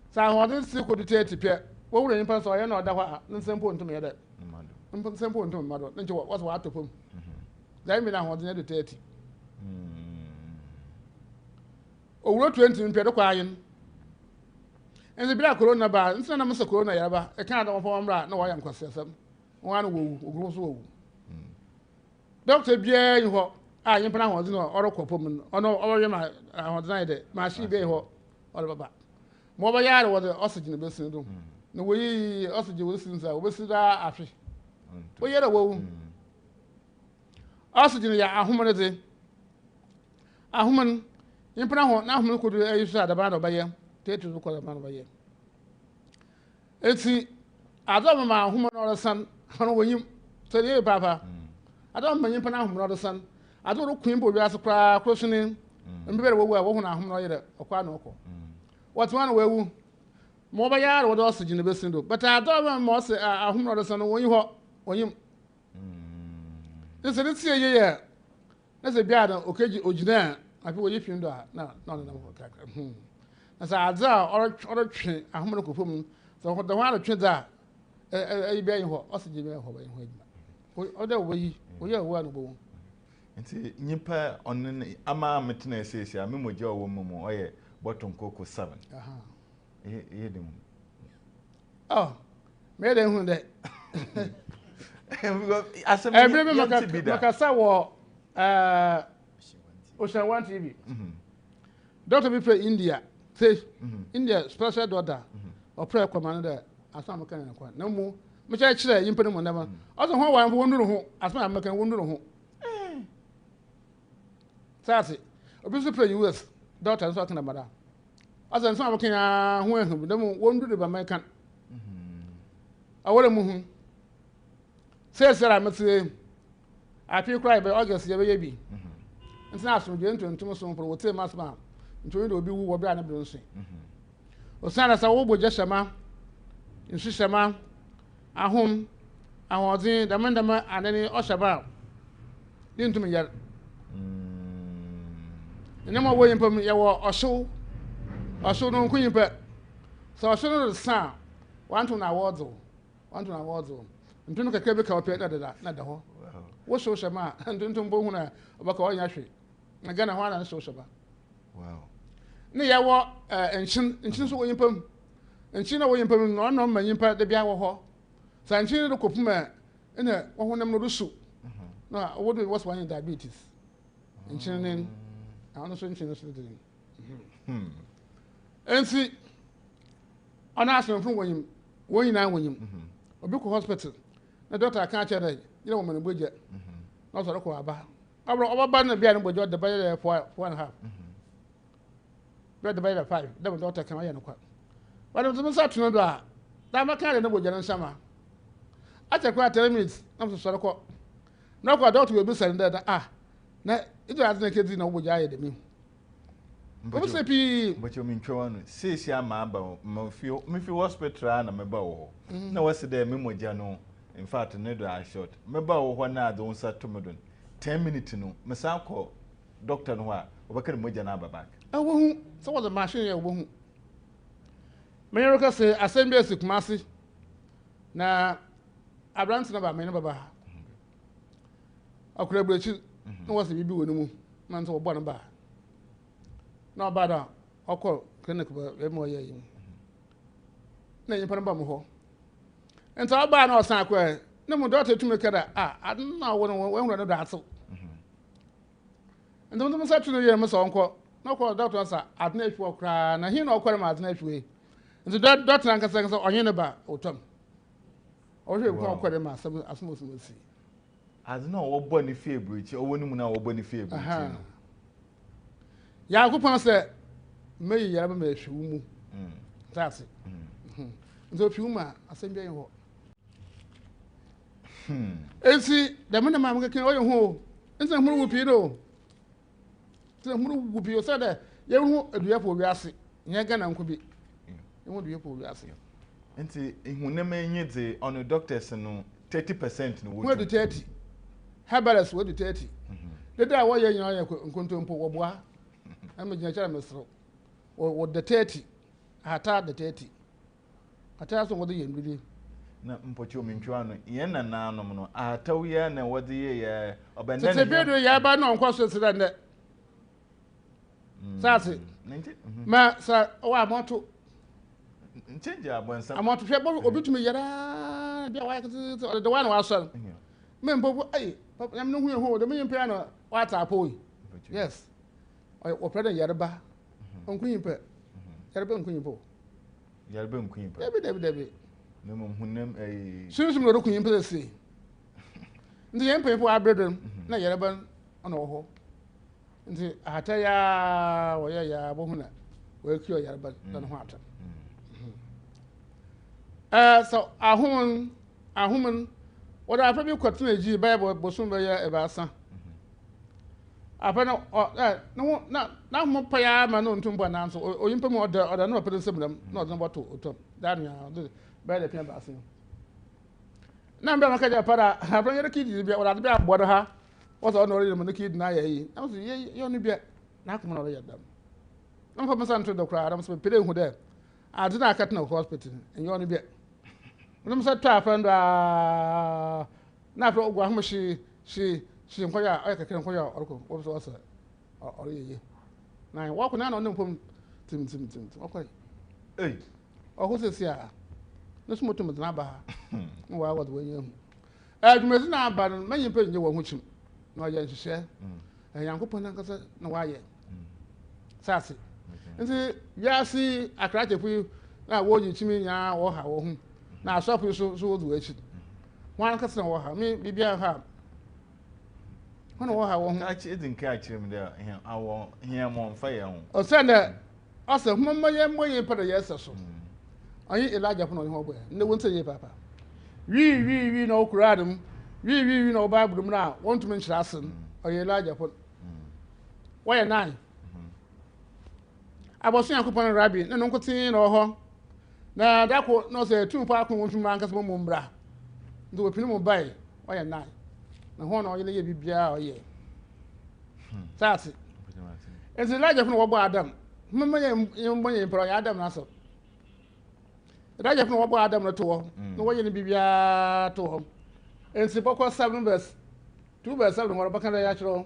Sa hodin si could 30 pia. Wo wure yimpa so ye na oda hɔ nsempo ntum ye da. Nsempo ntum mado. Nche was wa atopom. Dai mi na hodin de 30. Owuro 20 mpia do kwa ayin. Enze bia corona ba, nse na mse corona ya ba. E kan da mo fo mra na wo ya nkwasesam. Won wo oguro so wo. Doctor bia yi ho a yimpa na hodin no orokopom ono oye ma hodin ide ma shi be ho oro baba. Mo ba ya wo de oxygen be sin do. No wo yi oxygen wo sin sa wo be sida afi. Wo yere wo. Oxygen ya ahumane de. Ahuman yimpa na ho na ahumane ko do ayi sa da ba do ba ye. Tetu ko da ba do ba ye. Eti adom ma ahumane oro san ono wo yim so de papa. Adom ma yimpa na ahumane oro san. Adom ro kwin bo wi asokra krosuni. Mbebe wo wo hu na ahumane oro yere okwa na okọ. What one we wu mo ba ya ro do oxygen be sin do but adom ma se ahumane oro san wo yi ho oyim. Nse ti ye na se bia da okeji ogina afi wo yi fin do na mo ka na sa adza oro twe ahumane ko fom so ho da ho twe da e bia yi ho oxygen be ho ba yi ho ejima o da wo yi o ye wo anu bo nti nyimpa onen ama metena esesi a memoja owo mumu oye bottom koko 7 ye dem oh me de hu de asem every makasa wo Ocean One TV Doctor be from India say India special daughter or prayer command there asam kan yakwa na mu me cha kire yimpa no ndama ozo ho wan fo nduru ho asam amakan wonduru ho Sati obi so play US daughter so kan mada asan so amakan ho ehu ndam wonduru ba man kan awore mu hu say sir amete afi cry by August ye be bi ntina aso de ntontom so for wote masma ntoni de obi wu wo bra na bi nso osana sa wo boje shama nsu shama ahom ahodin damandama anani oshaba din tum yar enema wo yimpam ye wo osho no kunyimpa so osho no sa wantu na wodzo ntunu keke be ka ope na da ho wo so shama ntuntum bo hu na obaka onya hwe na gana ho na so shaba wow ne ya wo enchin so wo yimpam enchin na wo yimpam no no ma yimpa de bia wo ho sa enchin de kopuma ene wo honam no rusu na wo do was one diabetes enchin nen ano so enchin so de ensi ana aso fun wonyim wonyina wonyim obi ko hospital na doctor kan chere yire wo man boje na so ko aba abro oba na bia no boje de bia 4.5 bia de bia 5 da doctor kan aye no kwa ba do so tunu do a da ma kan na boje no sama acha kwa 3 minutes na so ko na kwa doctor we bi send da na itu azna kedi na boje aye de mi obi se pi boche mi ntwa no sesi ama aba me fi hospital na me ba wo na wase de memoja no in fact ne do a short me ba wo na do nsa to me don 10 minutes no me san ko doctor no a obakar moja na babak wo hu so was the machine ya wo hu me yero say assembly Esumasem na abrant na ba me ne baba akura brechi no was bibi wo no mu man so bo na ba na bada okọ clinic ba e mo ye yin na yin pan ba mo ho enta ba na osan akwa na mo doctor tumi kada na wo no we hu no da aso enta mo sa tunu ye mo so onko na ko doctor sa adna efi okra na hin na okore ma adna efi enta doctor an kasa onye ne ba otom o hwe ko okore ma asumusumu si adna wo bo ni fi ebruchi owo ni mu na wo bo ni fi ebruchi ya kupon se meyi yara ma ehwu mu that's nzo fi uma asembia yin ho esi da me na ma mke oye ho nse huru wu pi do nse huru wu pi o se de ye hu adua fo wi ase nye ga na nko bi ye hu adua fo wi ase Nti ihunema enye de on doctors no 30% no wo do 30 herbalist wo do 30 dede a wo ye nyan ye nkontompo wo boa am gina chara mesro wo the 30 ata the 30 ata so wo de yendudi na mpochi omentwa no ye na nanom no ataw ye na wo de ye obenda se bedo ya ba no nkwa so sira ne sase ma sa wa moto change abonsa amoto hwe bo obitumi yara bia wa the one wa so me mpopo ai am no hu de me mpa no wa ta po yes o president yarba onkunyin pe yarba onkunyin po yarba onkunyin pe debi no mo hunem ai sunsun no kunyin pe se ndi yem pe po abredem na yarba ona wo ho ndi ata ya wo ya bo huna wo kiyo yarba dan ho ata so ahum what I probably quote na Bible bosun be ya ebasa apana na mo pa ya ma no ntumbo na nso oyimpa mo oda na opede nsem na oda boto otom dan ya be le pia basa na mbe maka ja para apana yere kidi bia oda bia bodo ha what on already mo kidi na ya yi na so ye onu bia na akoma na ya dam na mo pa santo do kra adam so pede hu de adina akat na hospital en yo onu bia num sa ta friend na fro ogwa hom shi nkoya ay kakere nkoya orko wo so asa oriyeye na wo ko na no mpom tim okoy oho se sia no sumo tum na ba ha wa wa do yenye adumezi na aba no manyi pe nje wo ho chim na oye nhihye yankopon na nkasa na wa ye sase nti yasi akrachepu na wo yi chimi nya wo ha wo hu na asọpụ so wo do echi wan ka sna wo ha me bibia ha hono wo ha wo hu achi edin ka achirem de awo hia mo mfa ye hu o se na o se mmamma ye moye pada ye se so ayi Elijah fo no ho bo ne won ye papa wi na okura adum wi na oba abudum na won tumi nchira asen ayi Elijah fo wo ye nine abosun yakopon rabbi ne no nkotin na ho na dako no se tumpa akon wontum ankasa mo mbra ndo opini mo bai oye nine na ho na oye ye bibia oye sase ezi Elijah fun wo bo Adam mmemme ye mbonye mpro ya Adam na so Elijah fun wo bo Adam na to wo no wo ye ni bibia to ho ensi boko 7 verse 2 verse 7 mo bakanda ya chiro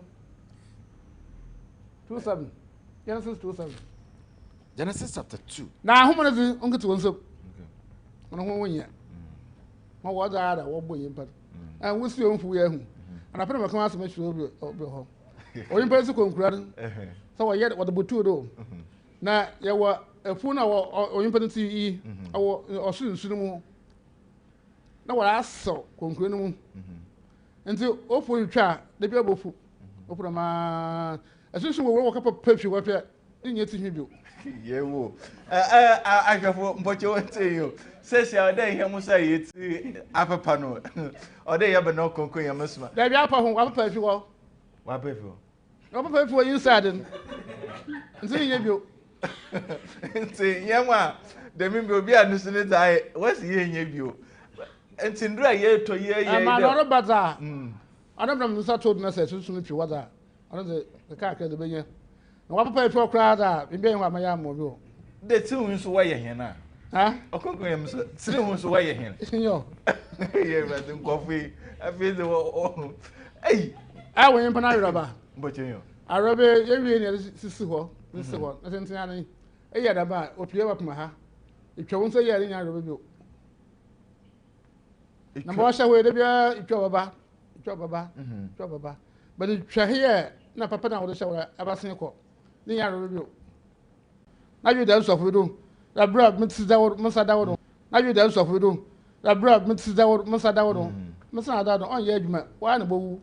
27 Genesis 27 Genesis chapter 2. na homo na onketu wonso ono ho wonya ma wo da wo boye mpa an wusi onfu ya hu ana pere maka asem hwe obi ho oyimpa su konkura so wo ye wo butu do na ye wo afu na wo oyimpa nti yi awo osunsun mu na wo aso konkura no mu nti ofu ntwa de bi abofu ofu ma asunsun wo kapa pafwi wo pe nye ti hwibio yewo agafo mpoche wonte yo sesi ode ihe musa yeti apapa no ode ya beno konko ya masuma da bi apa ho apapa fi wo wa pafi wo apapa fi wo inside nti nye bio nti yema de mi bi obi anusu ne dai wasi ye nye bio nti ndura ye to ye ma no ro baza anabram nsa told na se susu fi waza ano de ka ka de benye na wapapa fi okra da bibi en wa ma ya mo bi o de ti hu nso wa ye hen na ha okonko yam so ti hu nso wa ye hen yo ye ba din kofi afi de wo ei a wo yin pa na yoruba mboche yo arobe ye wi ne sisi ho na sentin ani e ya da ba opie wa pama ha itwa won so ye ri nya arobe bi o na mo sha we de bia itwa baba but itwa here na papa na wo sha wa abasin ko ni nya arobe bi o na you dem so do la bra mtsi dawo msa dawo na you dem so do la bra mtsi dawo msa dawo msa dawo on ye adwuma wa na bowu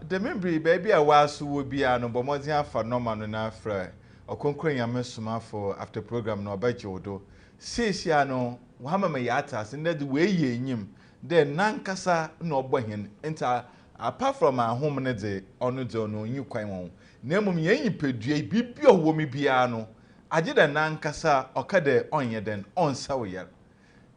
the membri baby a wasu wo bia no bomodi afa normal no na afra Okronkronyi Nyame Somafo after program no obaje wodo sesia no wa mama ya atase na de we ye enyim de nankasa na obohen enta apart from ahom ne de onu de onu nyi kwan won na emum ye nyipedua bibia wo mi bia no agye nankasa okade onye den onsa wo yer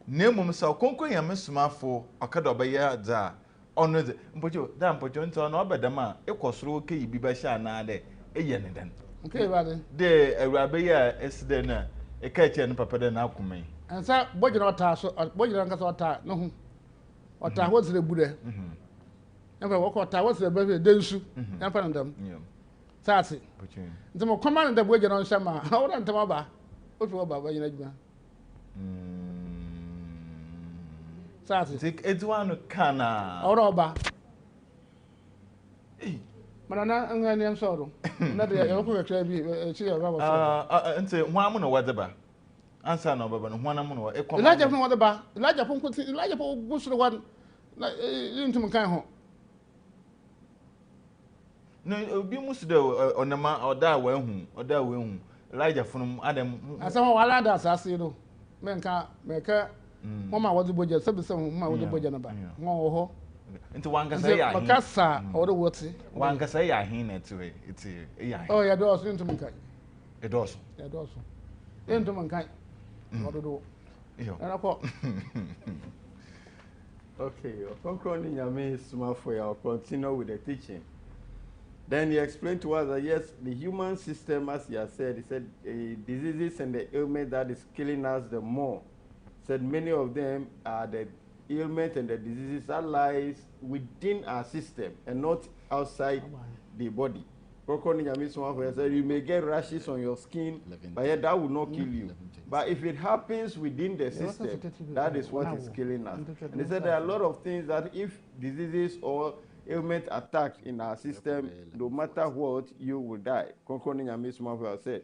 na emum sa Okronkronyi Nyame Somafo okade obeye za ono de mpojo da mpojo nto na obedam a ekosoro ke yibi ba sha na de eye ne den okay bade de awurabe ya esde na eka che ne papa de na akomai ansa bojina ota so bojina nkasa ota no hu ota ho zire bude emfa wo ko ota wo zire be de nsu emfa ndam saasi nti mo command da bojina on shama wo da ntama ba o fi wo ba bojina juma saasi tik edwanu kana ora oba mana na ngani am soro na de ya ko kekra bi chi ya ba ba nti hwamu no wadeba ansa na obaba no hwana mu no ekoma ilaja fun wadeba ilaja fun kuti ilaja fun gusuru wan na intum kan ho no obi musu de onama oda wa hu ilaja fun adam asama wala da asase no menka meka mama wadu boja sabi sam mama wadu boja na ba ngo ho nti wangasa ya hin makasa odo woti wangasa ya hin na tuwe iti ya hin oh ya do so intum kan edoso ya do so intum kan odo do yo ana ko Okay, Okronkronyi Nyame Somafo, I'll continue with the teaching. Then he explained to us that yes, the human system, as he has said, he said diseases and the ailment that is killing us the more. Said many of them are the ailment and the diseases that lies within our system and not outside the body. Okronkronyi Nyame Somafo said you may get rashes on your skin, but yet that will not kill you. But if it happens within the system, that is what is killing us. And they said there are a lot of things that if diseases or ailment attack in our system, no matter what, you will die. Okronkronyi Nyame Somafo said.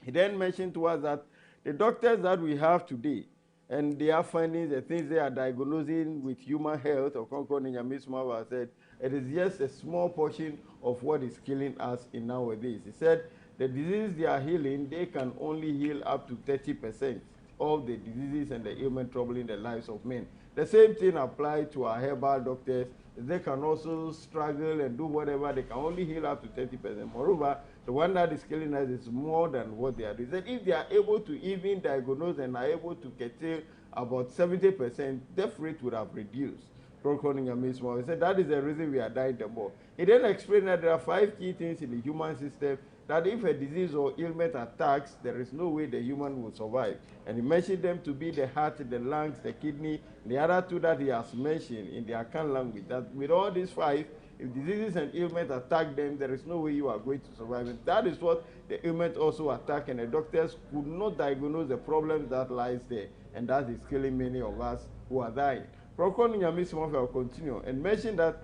He then mentioned to us that the doctors that we have today, and they are finding the things they are diagnosing with human health, Okronkronyi Nyame Somafo said, it is just a small portion of what is killing us in nowadays. He said the diseases they are healing, they can only heal up to 30% of the diseases and the ailment troubling the lives of men. The same thing applies to our herbal doctors. They can also struggle and do whatever. They can only heal up to 30%. Moreover, the one that is killing us is more than what they are doing. He said if they are able to even diagnose and are able to curtail about 70%, death rate would have reduced. Okronkronyi Nyame Somafo. He said that is the reason we are dying the more. He then explained that there are 5 key things in the human system that if a disease or ailment attacks, there is no way the human will survive. And he mentioned them to be the heart, the lungs, the kidney, the other 2 that he has mentioned in the Akan language. That with all these 5, if diseases and ailments attack them, there is no way you are going to survive. And that is what the ailment also attack, and the doctors could not diagnose the problems that lies there. And that is killing many of us who are dying. Okronkronyi Nyame Somafo will continue and mention that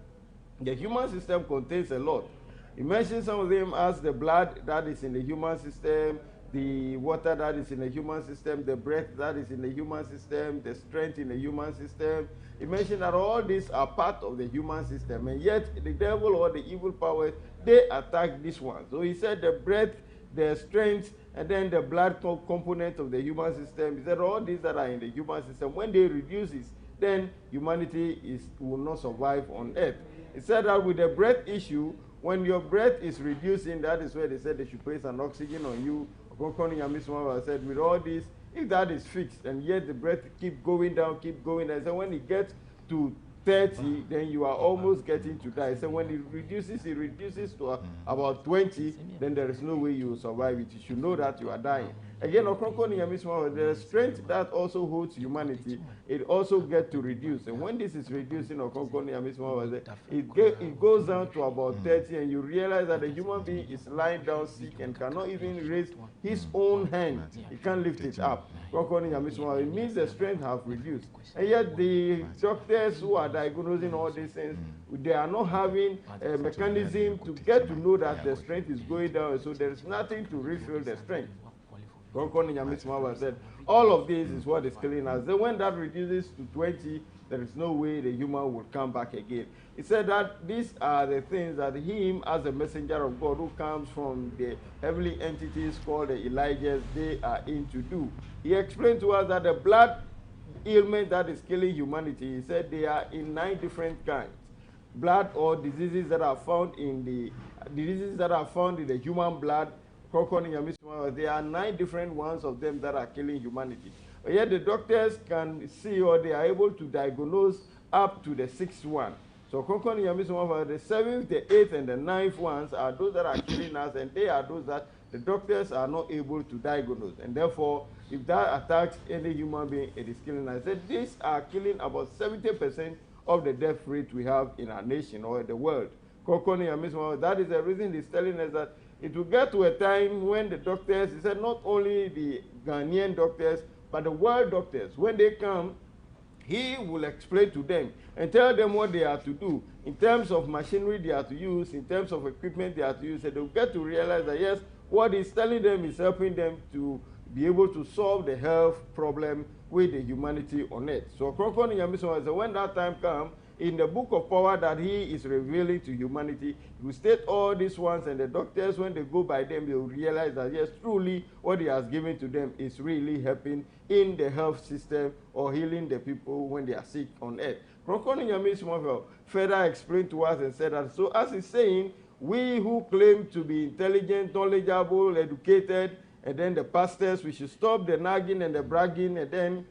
the human system contains a lot. He mentioned some of them as the blood that is in the human system, the water that is in the human system, the breath that is in the human system, the strength in the human system. He mentioned that all these are part of the human system, and yet the devil or the evil powers, they attack this one. So he said the breath, the strength, and then the blood component of the human system. He said all these that are in the human system, when they reduce it, then humanity will not survive on earth. He said that with the breath issue, when your breath is reducing, that is where they said they should place an oxygen on you. Okronkronyi Nyame Somafo said with all this, if that is fixed and yet the breath keep going down, so when it gets to 30, then you are almost getting to die. So when it reduces to about 20, then there is no way you will survive it. You should know that you are dying. Again, Okronkronyi Nyame Somafo, the strength that also holds humanity, it also gets to reduce. And when this is reducing, Okronkronyi Nyame Somafo, it goes down to about 30, and you realize that the human being is lying down sick and cannot even raise his own hand. He can't lift it up. Okronkronyi Nyame Somafo, it means the strength have reduced. And yet the doctors who are diagnosing all these things, they are not having a mechanism to get to know that the strength is going down, so there is nothing to refill the strength. Okronkronyi Nyame Somafo said, all of this is what is killing us. Then when that reduces to 20, there is no way the human will come back again. He said that these are the things that him, as a messenger of God who comes from the heavenly entities called the Elijahs, they are in to do. He explained to us that the blood ailment that is killing humanity, he said they are in 9 different kinds. Blood or diseases that are found in the human blood, Okronkronyi Nyame Somafo, there are 9 different ones of them that are killing humanity. But yet the doctors can see, or they are able to diagnose up to the 6th one. So Okronkronyi Nyame Somafo, the 7th, the 8th, and the 9th ones are those that are killing us, and they are those that the doctors are not able to diagnose. And therefore, if that attacks any human being, it is killing us. So these are killing about 70% of the death rate we have in our nation or the world. Okronkronyi Nyame Somafo, that is the reason he's telling us that it will get to a time when the doctors, he said not only the Ghanaian doctors, but the world doctors, when they come, he will explain to them and tell them what they are to do in terms of machinery they are to use, in terms of equipment they are to use, and they'll get to realize that yes, what he's telling them is helping them to be able to solve the health problem with the humanity on earth. So Okronkronyi Nyame Somafo, when that time comes, in the book of power that he is revealing to humanity, he will state all these ones, and the doctors, when they go by them, they will realize that yes, truly what he has given to them is really helping in the health system or healing the people when they are sick on earth. Okronkronyi Nyame Somafo further explained to us and said that, so as he's saying, we who claim to be intelligent, knowledgeable, educated, and then the pastors, we should stop the nagging and the bragging and then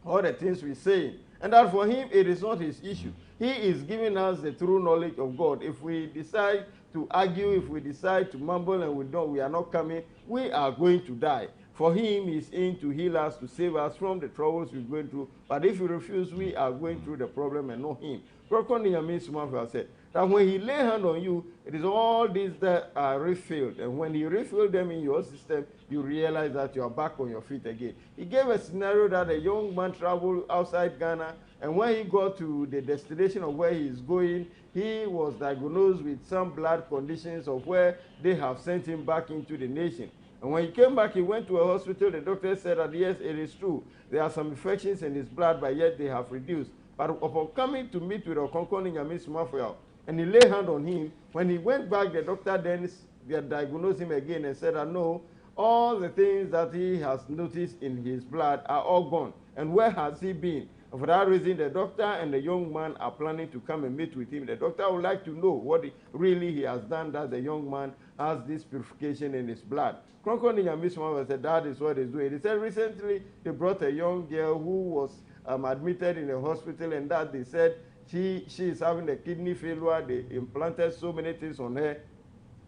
all the things we say. And that for him, it is not his issue. He is giving us the true knowledge of God. If we decide to argue, if we decide to mumble and we are not coming, we are going to die. For him, he's in to heal us, to save us from the troubles we're going through. But if we refuse, we are going through the problem and not him. Okronkronyi Nyame Somafo said that when he lay hand on you, it is all these that are refilled. And when he refilled them in your system, you realize that you are back on your feet again. He gave a scenario that a young man traveled outside Ghana, and when he got to the destination of where he is going, he was diagnosed with some blood conditions of where they have sent him back into the nation. And when he came back, he went to a hospital. The doctor said that yes, it is true. There are some infections in his blood, but yet they have reduced. But upon coming to meet with Okronkronyi Nyame Somafo, and he laid hand on him, when he went back, the doctor then diagnosed him again and said that no, all the things that he has noticed in his blood are all gone. And where has he been? And for that reason, the doctor and the young man are planning to come and meet with him. The doctor would like to know what really he has done, that the young man has this purification in his blood. Okronkronyi Nyame Somafo said that is what he's doing. He said recently they brought a young girl who was admitted in a hospital, and that they said she is having a kidney failure. They implanted so many things on her.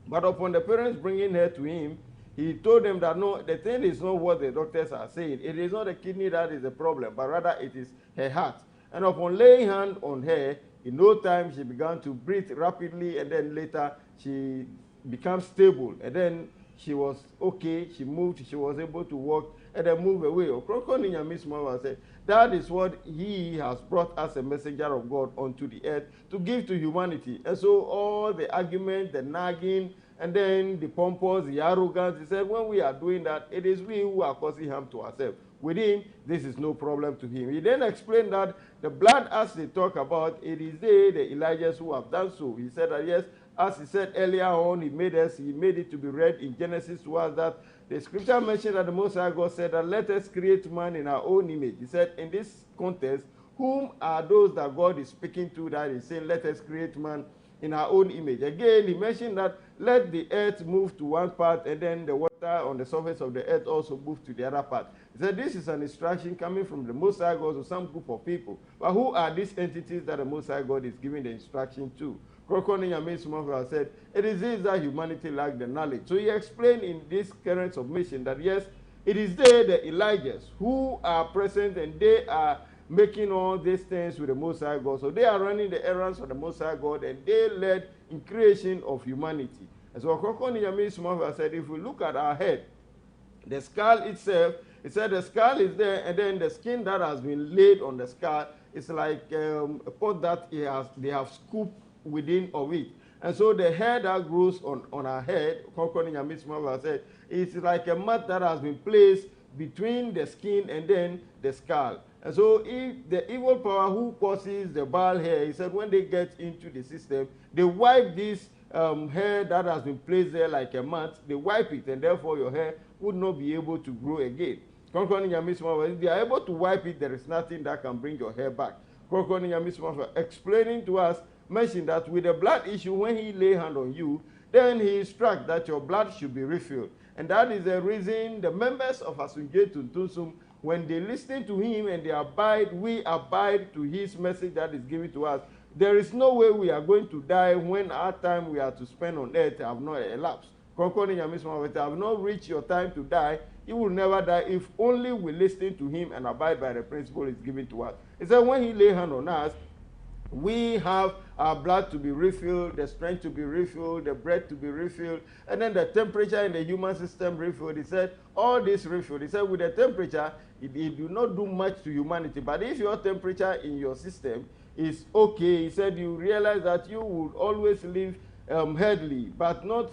But upon the parents bringing her to him, he told them that no, the thing is not what the doctors are saying. It is not the kidney that is the problem, but rather it is her heart. And upon laying hand on her, in no time she began to breathe rapidly, and then later she became stable. And then she was okay, she moved, she was able to walk, and then move away. Okronkronyi Nyame Somafo said, that is what he has brought as a messenger of God onto the earth to give to humanity. And so all the argument, the nagging, and then the pompous, the arrogance, he said, when we are doing that, it is we who are causing harm to ourselves. With him, this is no problem to him. He then explained that the blood, as they talk about, it is they, the Elijahs, who have done so. He said that yes, as he said earlier on, he made it to be read in Genesis to us that the scripture mentioned that the Most High God said that let us create man in our own image. He said in this context, whom are those that God is speaking to that is saying let us create man in our own image? Again, he mentioned that let the earth move to one part and then the water on the surface of the earth also move to the other part. He said this is an instruction coming from the Most High God to some group of people. But who are these entities that the Most High God is giving the instruction to? Okronkronyi Nyame Somafo said, it is this that humanity lack the knowledge. So he explained in this current submission that yes, it is they, the Elijahs, who are present and they are making all these things with the Most High God. So they are running the errands for the Most High God, and they led in creation of humanity. And so Okronkronyi Nyame Somafo said, if we look at our head, the skull itself, he said the skull is there, and then the skin that has been laid on the skull is like a pot that they have scooped within of it. And so the hair that grows on our head, Okronkronyi Nyame Somafo said, it's like a mat that has been placed between the skin and then the skull. And so if the evil power who causes the bald hair, he said when they get into the system, they wipe this hair that has been placed there like a mat, they wipe it, and therefore your hair would not be able to grow again. Okronkronyi Nyame Somafo, if they are able to wipe it, there is nothing that can bring your hair back. Okronkronyi Nyame Somafo explaining to us, mentioned that with the blood issue, when he lay hand on you, then he instructs that your blood should be refilled. And that is the reason the members of AGYENKWA, when they listen to him and they abide, we abide to his message that is given to us. There is no way we are going to die when our time we are to spend on earth have not elapsed. Okronkronyi Nyame Somafo have not reached your time to die. You will never die if only we listen to him and abide by the principle he's given to us. He said when he lay hand on us, we have our blood to be refilled, the strength to be refilled, the breath to be refilled, and then the temperature in the human system refilled. He said, all this refilled. He said, with the temperature, it do not do much to humanity. But if your temperature in your system is okay, he said, you realize that you will always live healthily, but not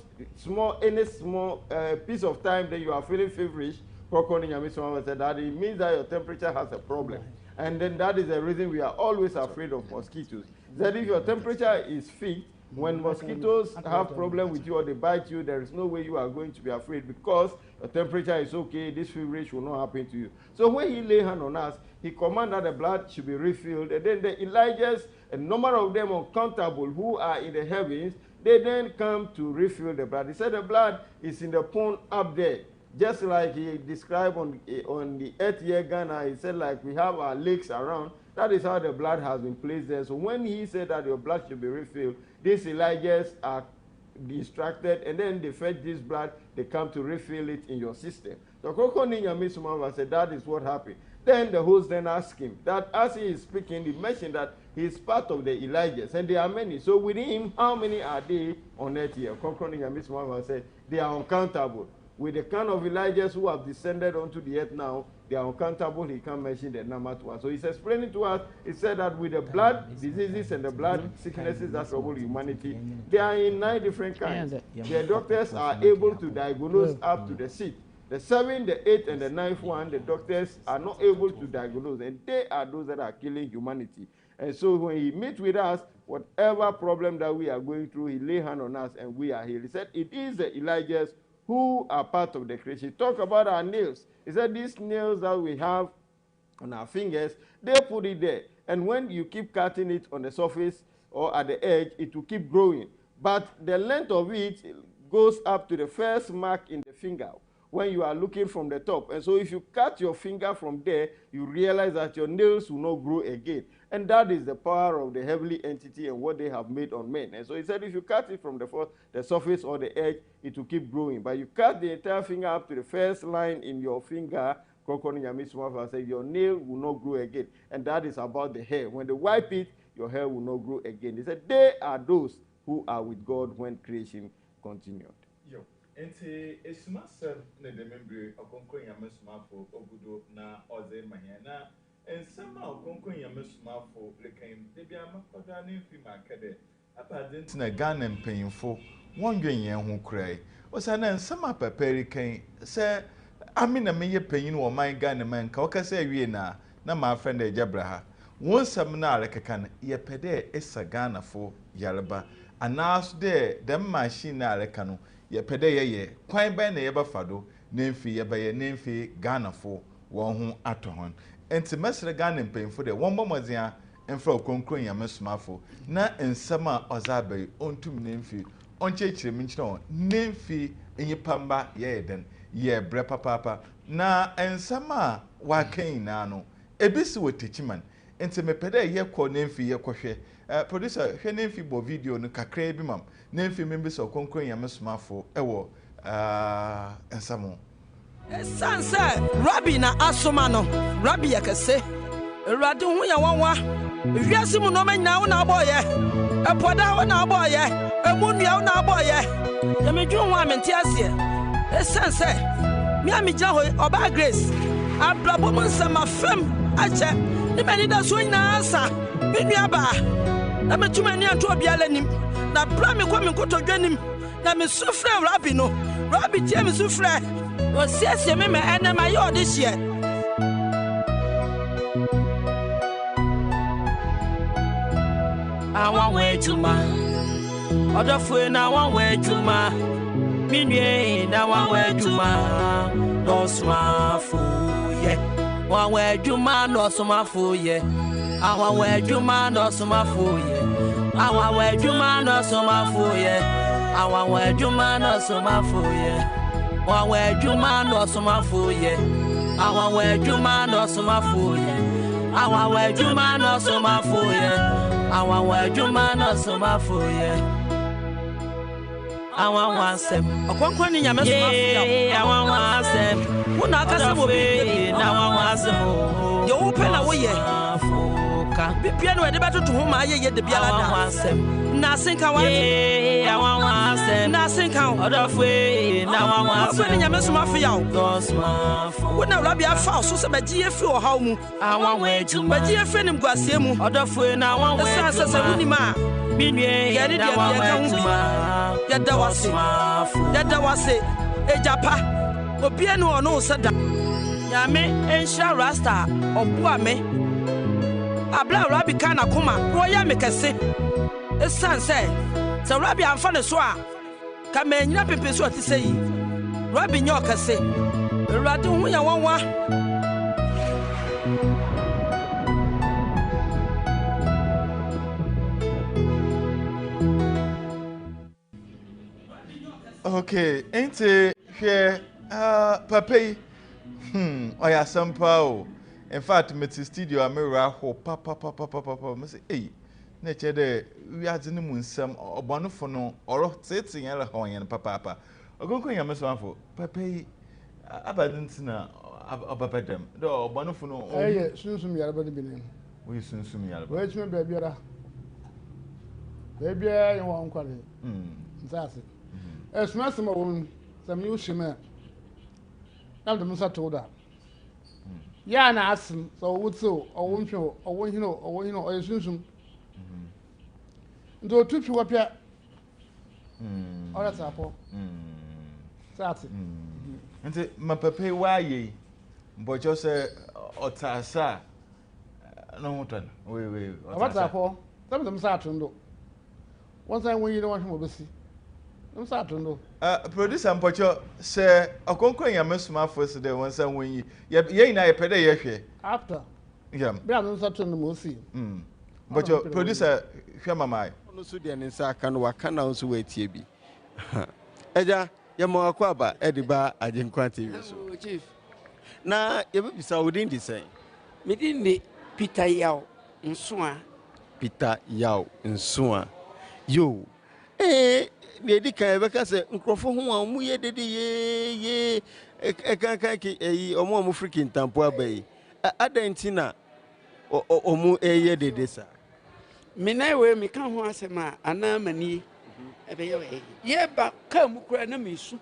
any small piece of time that you are feeling feverish. Okronkronyi Nyame Somafo said that it means that your temperature has a problem. And then that is the reason we are always afraid of mosquitoes. That if your temperature is fixed, when mosquitoes have problem with you or they bite you, there is no way you are going to be afraid because your temperature is okay, this feverish will not happen to you. So when he lay hand on us, he commanded that the blood should be refilled. And then the Elijahs, a number of them uncountable who are in the heavens, they then come to refill the blood. He said the blood is in the pond up there. Just like he described on the earth here, Ghana, he said like we have our lakes around. That is how the blood has been placed there. So when he said that your blood should be refilled, these Elijahs are distracted and then they fetch this blood, they come to refill it in your system. So Okronkronyi Nyame Somafo said that is what happened. Then the host then asked him that as he is speaking, he mentioned that he is part of the Elijahs and there are many. So with him, how many are they on earth here? Okronkronyi Nyame Somafo said they are uncountable. With the kind of Elijahs who have descended onto the earth now, they are uncountable. He can't mention the number to us. So he's explaining to us, he said that with the blood diseases and the blood sicknesses that trouble humanity, they are in 9 different kinds. The doctors are able to diagnose up to the 6th. The 7th, the 8th, and the 9th one, the doctors are not able to diagnose, and they are those that are killing humanity. And so when he meets with us, whatever problem that we are going through, he lay hand on us and we are healed. He said, it is the Elijahs who are part of the creation. Talk about our nails. He said these nails that we have on our fingers, they put it there. And when you keep cutting it on the surface or at the edge, it will keep growing. But the length of it goes up to the first mark in the finger when you are looking from the top. And so if you cut your finger from there, you realize that your nails will not grow again. And that is the power of the heavenly entity and what they have made on men. And so he said if you cut it from the surface or the edge, it will keep growing. But you cut the entire finger up to the first line in your finger, Okronkronyi Nyame Somafo said your nail will not grow again. And that is about the hair. When they wipe it, your hair will not grow again. He said they are those who are with God when creation continued. Yo. Enti Esumasem ne de membre Okronkronyi Nyame Somafo ogudo na oze mahia and somehow Okronkronyi Nyame Somafo lekan de bia makoda na mfi makede apadent na Ghana mpanyimfo wonwen yen ho krai o sa na nsama papari kan se amina meye panyin wo man Ghana man ka o ka se awie na ma friend e jabraha won sam na rekeka na ye pede esa Ghana fo yareba anas de dem machine na reka no ye pede ye kwan ban na ye bafado na mfi ye baye na mfi Ghana fo won ho atohon enti mesre Ghana mpanyimfo de won bomodea emfra Okronkronyi Nyame Somafo na ensama ozabai ontum na mfi onchechire minchino na mfi enyipamba ye den ye bre papa na ensama wa kan na no ebisi wotechiman enti mepede ye kọ na mfi ye kọhwe producer hwe na mfi bo video no kakra bi mam na mfi members Okronkronyi Nyame Somafo ewo ensamo Sanse Rabbi na asoma no Rabbi yakase Erade hu ya wanwa wiase mu no manya wo na aboye epoda wo na aboye emunua wo na aboye ya medwu ho amenti ase sanse mi amija ho oba Grace abrabo mo nsama fam ache ni mani da so nyina asa menua ba na metuma ni anto obiala nim na bra me kwa me kotodwanim na me sufre Rabbi no Rabbi tie me sufre o siesie me enema yo this year I want way to ma other fool na one way to ma minye na one way to ma no smafo ye one way to ma no smafo ye I want way to ma no smafo ye I want way to ma no smafo ye I want way to ma no smafo ye Wawe Juma no Somafo ye. Awawe Juma no Somafo ye. Awawe Juma no Somafo ye. Awawe Juma no Somafo ye. AGYENKWASEM. Okronkronyi Nyame Somafo. AGYENKWASEM. Una akasa mo bi na AGYENKWASEM. Ye wo pe na wo ye. Bibia no de beto to ho ma ye de biala da. AGYENKWASEM. Na senka wa. AGYENKWASEM. Na senka o. Odofwe na AGYENKWASEM. Okronkronyi Nyame Somafo yawo. Wona wura bia fa so se bagie fi o haw mu. AGYENKWA. Bagie fi nim guase mu. Odofwe na AGYENKWA. Esa wuni ma. Minwe ya de AGYENKWA. Yada wase ejapa obi enu ono sada nyame ensha rasta obua me abla rabi kana kuma wo ya me kese esan se rabi amfa ne so a ka manyina pepe so ati sei rabi nyo kese ewrade hu ya wanwa Okay, ain't here Pape. Oya sampa. In fact, me to studio amira ho papa. Me say, hey, na che de we are zini munsam obanu fo no oro tete yan la ho yan papa. Okronkronyi Nyame Somafo. Pape abadintina ababadam. Do obanu fo no. Eh, sunsum yara bade binem. We sunsum yara. We tumi baabiara. Baabia ye won kwale. Nsase. Esumasem awon sam ni ushima. Nam dem sa toda. Ya na asim so wutso awon hwe awon hino oyesunsum. Ndo tupi wapia. Ora tapo. Sati. Nti mapape waye mbojo se otasa no hotan. We. Ora tapo. Sam dem sa atondo. One time when you don't want him obesi. Producer Mpocho say Okronkronyi Nyame Somafo se de won san won ye na ye pede ye hwe after yeah bra no so tun mo si Mpocho producer hwe mama no so de nsa aka no waka na so wetie bi eja ye mo akwa ba ediba AGYENKWA TV so chief na ye be bisa wodin di sen me din ni Peter Yawoh Nsoa yo ne di kan be ka se nkrofo ho a mu ye dede ye kan ki eyi omo African tampo abai adantina omu eye dede sa me na we me kan ho asema ana mani ebe ye ba ka mu kura na me su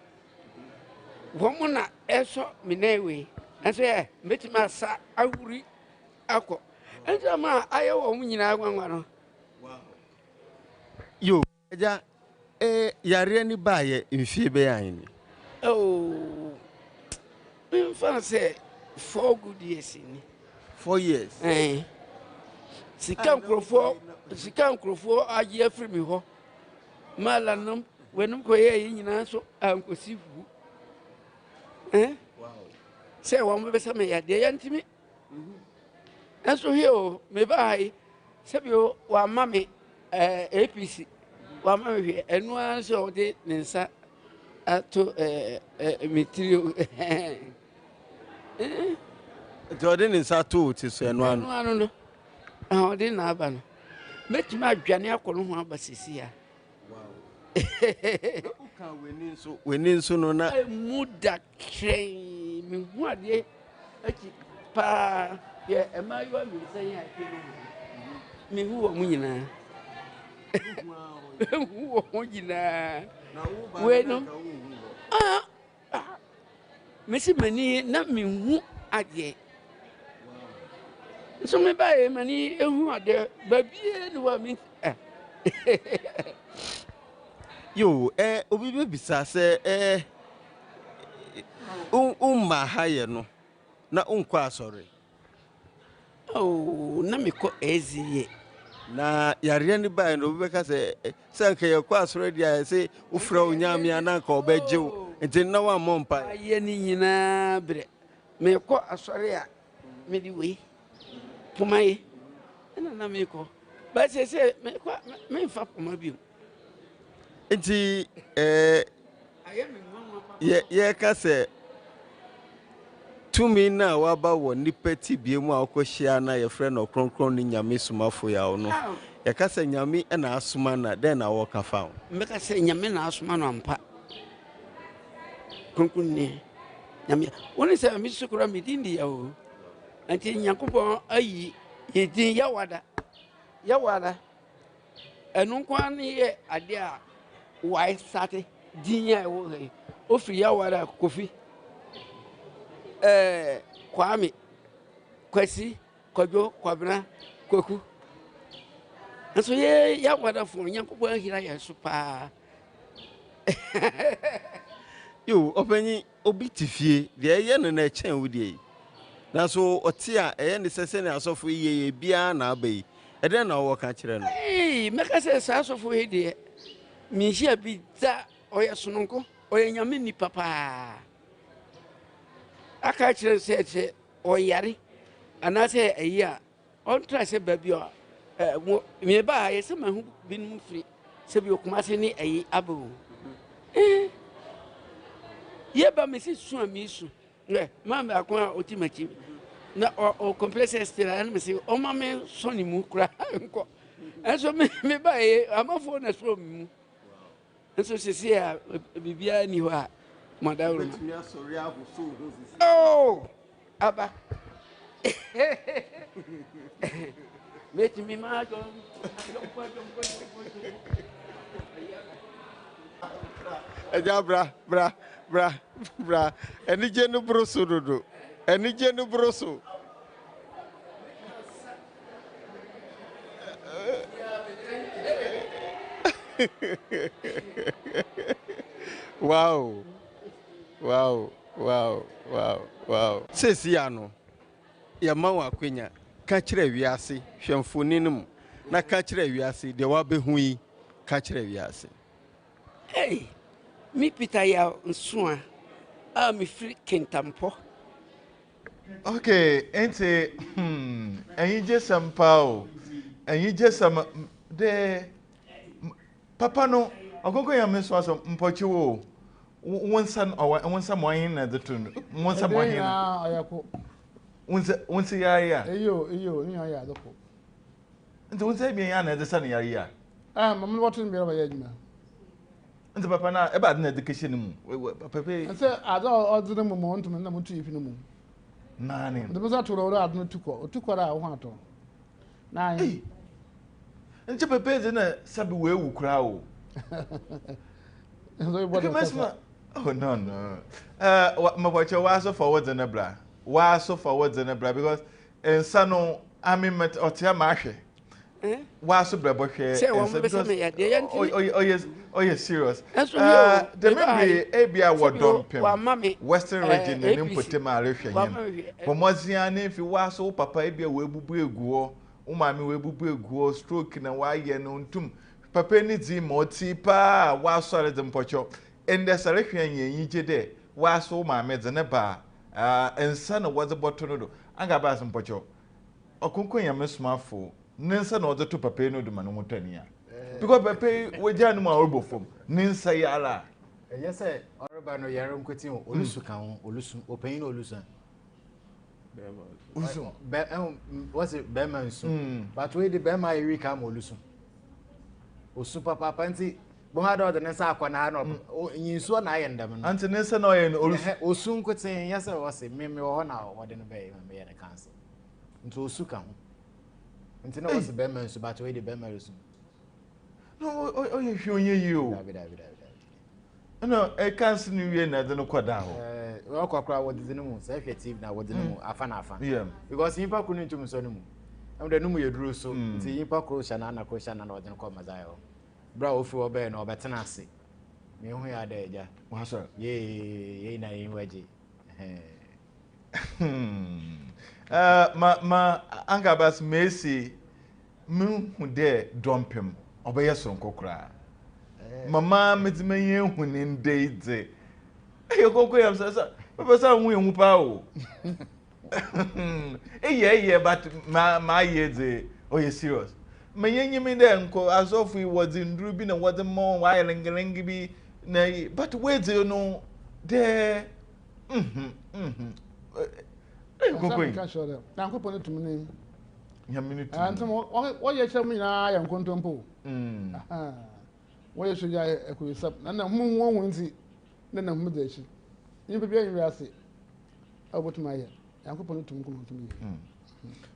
wo mu na eso me na we enso ye metima asa awuri akọ enso ma aye wo mu nyina agwanwa no yo eja yare ni baye mfie be yan ni in France 4 good years ni 4 years Sikan krofo aje afri mi ho malanum wenum ko ye nyina so ankosi fu wow se wa mo be sa me ya de yantimi enso hio me bai se bi wa mame APC wa mame enu anso de nensa ato metrio Jordan is a two to say no no oh de na aba no metima adwane akono ho abasisi ya ka wenin so no na muda train mi hu ade aki pa ye emayo mi san ya ke no mi hu wo mu nyina hu wo nyina we no mesi mani na mi hu ade so me bae mani ehu ade babie ni wa mi yo obi be bisa se umma haye no na unkwa asori na me ko eziye na yare ni bae no obi be ka se sanka ye kwa asori dia se ufra onyame ananka obajew enti na wa mompa aye ni nyina bre me ko asori a me di we pumaye na me ko ba se me kwa me fa puma bi enti aye me mama Yeah, kase. Tumi na waba wo nipa tibie mu a okohia na ye frɛ no Okronkronyi Nyame Somafo no. Ye kase Nyame na asoma na den na wo ka fa. Mbeka sɛ Nyame na asoma no ampa. Kronkronyi Nyame. Woni sɛ mi sukura mi dindi ya o. Anti Nyankopɔn ayi yedin Yawada. Yawada. Ɛno kwa ne yɛ ade a wai sate din ya wo he. Ofiri Yawada Kofi. Kwame, Kwesi, Kojo, Kwabna, Koku. And so, yeah, what a phone, young people here, I super. You open obitifie, the yen and a chain with ye. That's so, Otia, and the session as of ye, Biana Bay, and then I walk at you. Hey, make us a sass of way, dear. Me shall be that, or your sonuncle, or your mini papa. I catch you say, or Yari, and I say a year. On try say, baby, me buy someone who been free. So you come at any a abu. Yeah, but Mrs. Swan, Miss, Mamma, acquire ultimate. No, or complexes still, and say, oh, mamma, Sonny Mukra. And so, me buy I'm a phone as from. And so she say, be anywhere. Madam. Oh, Abba. Let me, madam. Bra. Any genu broso do. Any genu broso. Wow. Says Yano. Yamawa Quenya. Catch a viasi, Shamfuninum. Na catch a viasi, the wabe hui, catch a viasi. Hey, me pitaya swan. I'm a free kentampo. Okay, and you just some pow, and you just some the Papa no, Okronkronyi Nyame Somafo mpochiwo. One son or one someone at the tune. One someone here. Once a year. You And don't say me at the sunny area. I'm watching me over here. And the papa now about an education. Papa, I said, I don't do them a moment to me, I'm to you. Nine. The bazaar to roll out no took what I want to. Nine. And to prepare the subway will crow. Oh, no. My watch was so forward than a bra. Was so forward than a bra because in Sano, I mean, met or tea marshy. Was so bravo here. Oh, yes, serious. The memory, Abia would dump him. Western region, and put him a refuge. From what's the name if you was so papa, Abia will be go, Umami will be go, stroking and why ye known to Papa needs him or tipa, was solid and pocho. And there's a refuge in Yijede, was so my maids and a bar, and son was a bottle. Angabas and pocho. Okronkronyi Nyame Somafo. Ninsa na ozo to papa no de manumutania because papa we janu ma obo fom ninsa yala yes sir oroba no yare nkweti olusu kan ho olusu opanyin no olusu usu be what's it be man so but we the be man iri ka ma olusu osu papa panti bo ha do de ninsa akona na nyinso na ayendam no anti ninsa na oyen olusu osu nkweti yes sir what's it me ho na wode no be me ye cancel nti osu kan ho. Until now, was the Bearman, so but the Bearman. No, oh, you feel you. No, I can't see you in the Quadao. Well, Cocra, what is the moon? Effective now, what the moon, Afan. Yeah, because Impa couldn't to Musonimu. I'm the number you drew so. The Impa Croshan and a Croshan and Northern Comazayo. Brow for a Ben or Batanasi. Me, we are there, yeah. What's up? Yea, na in wedgie. Ma Angabas Messi mu de dump him obey sonko kra mama medime hunin deide e kokko yam sa papa sa hu hu pa o yeah but my ye oh you serious me yenyimi de nko asofu was in drubi na was more why lengelengi bi na but wait you know there. Can't show them. Now, go put it to me. Yaminute. And some what you tell me now, I am contempo. What you should I could sub, and the moon won't win. Then I'm with you be very rassy. Over to my head. I'm going to come to me.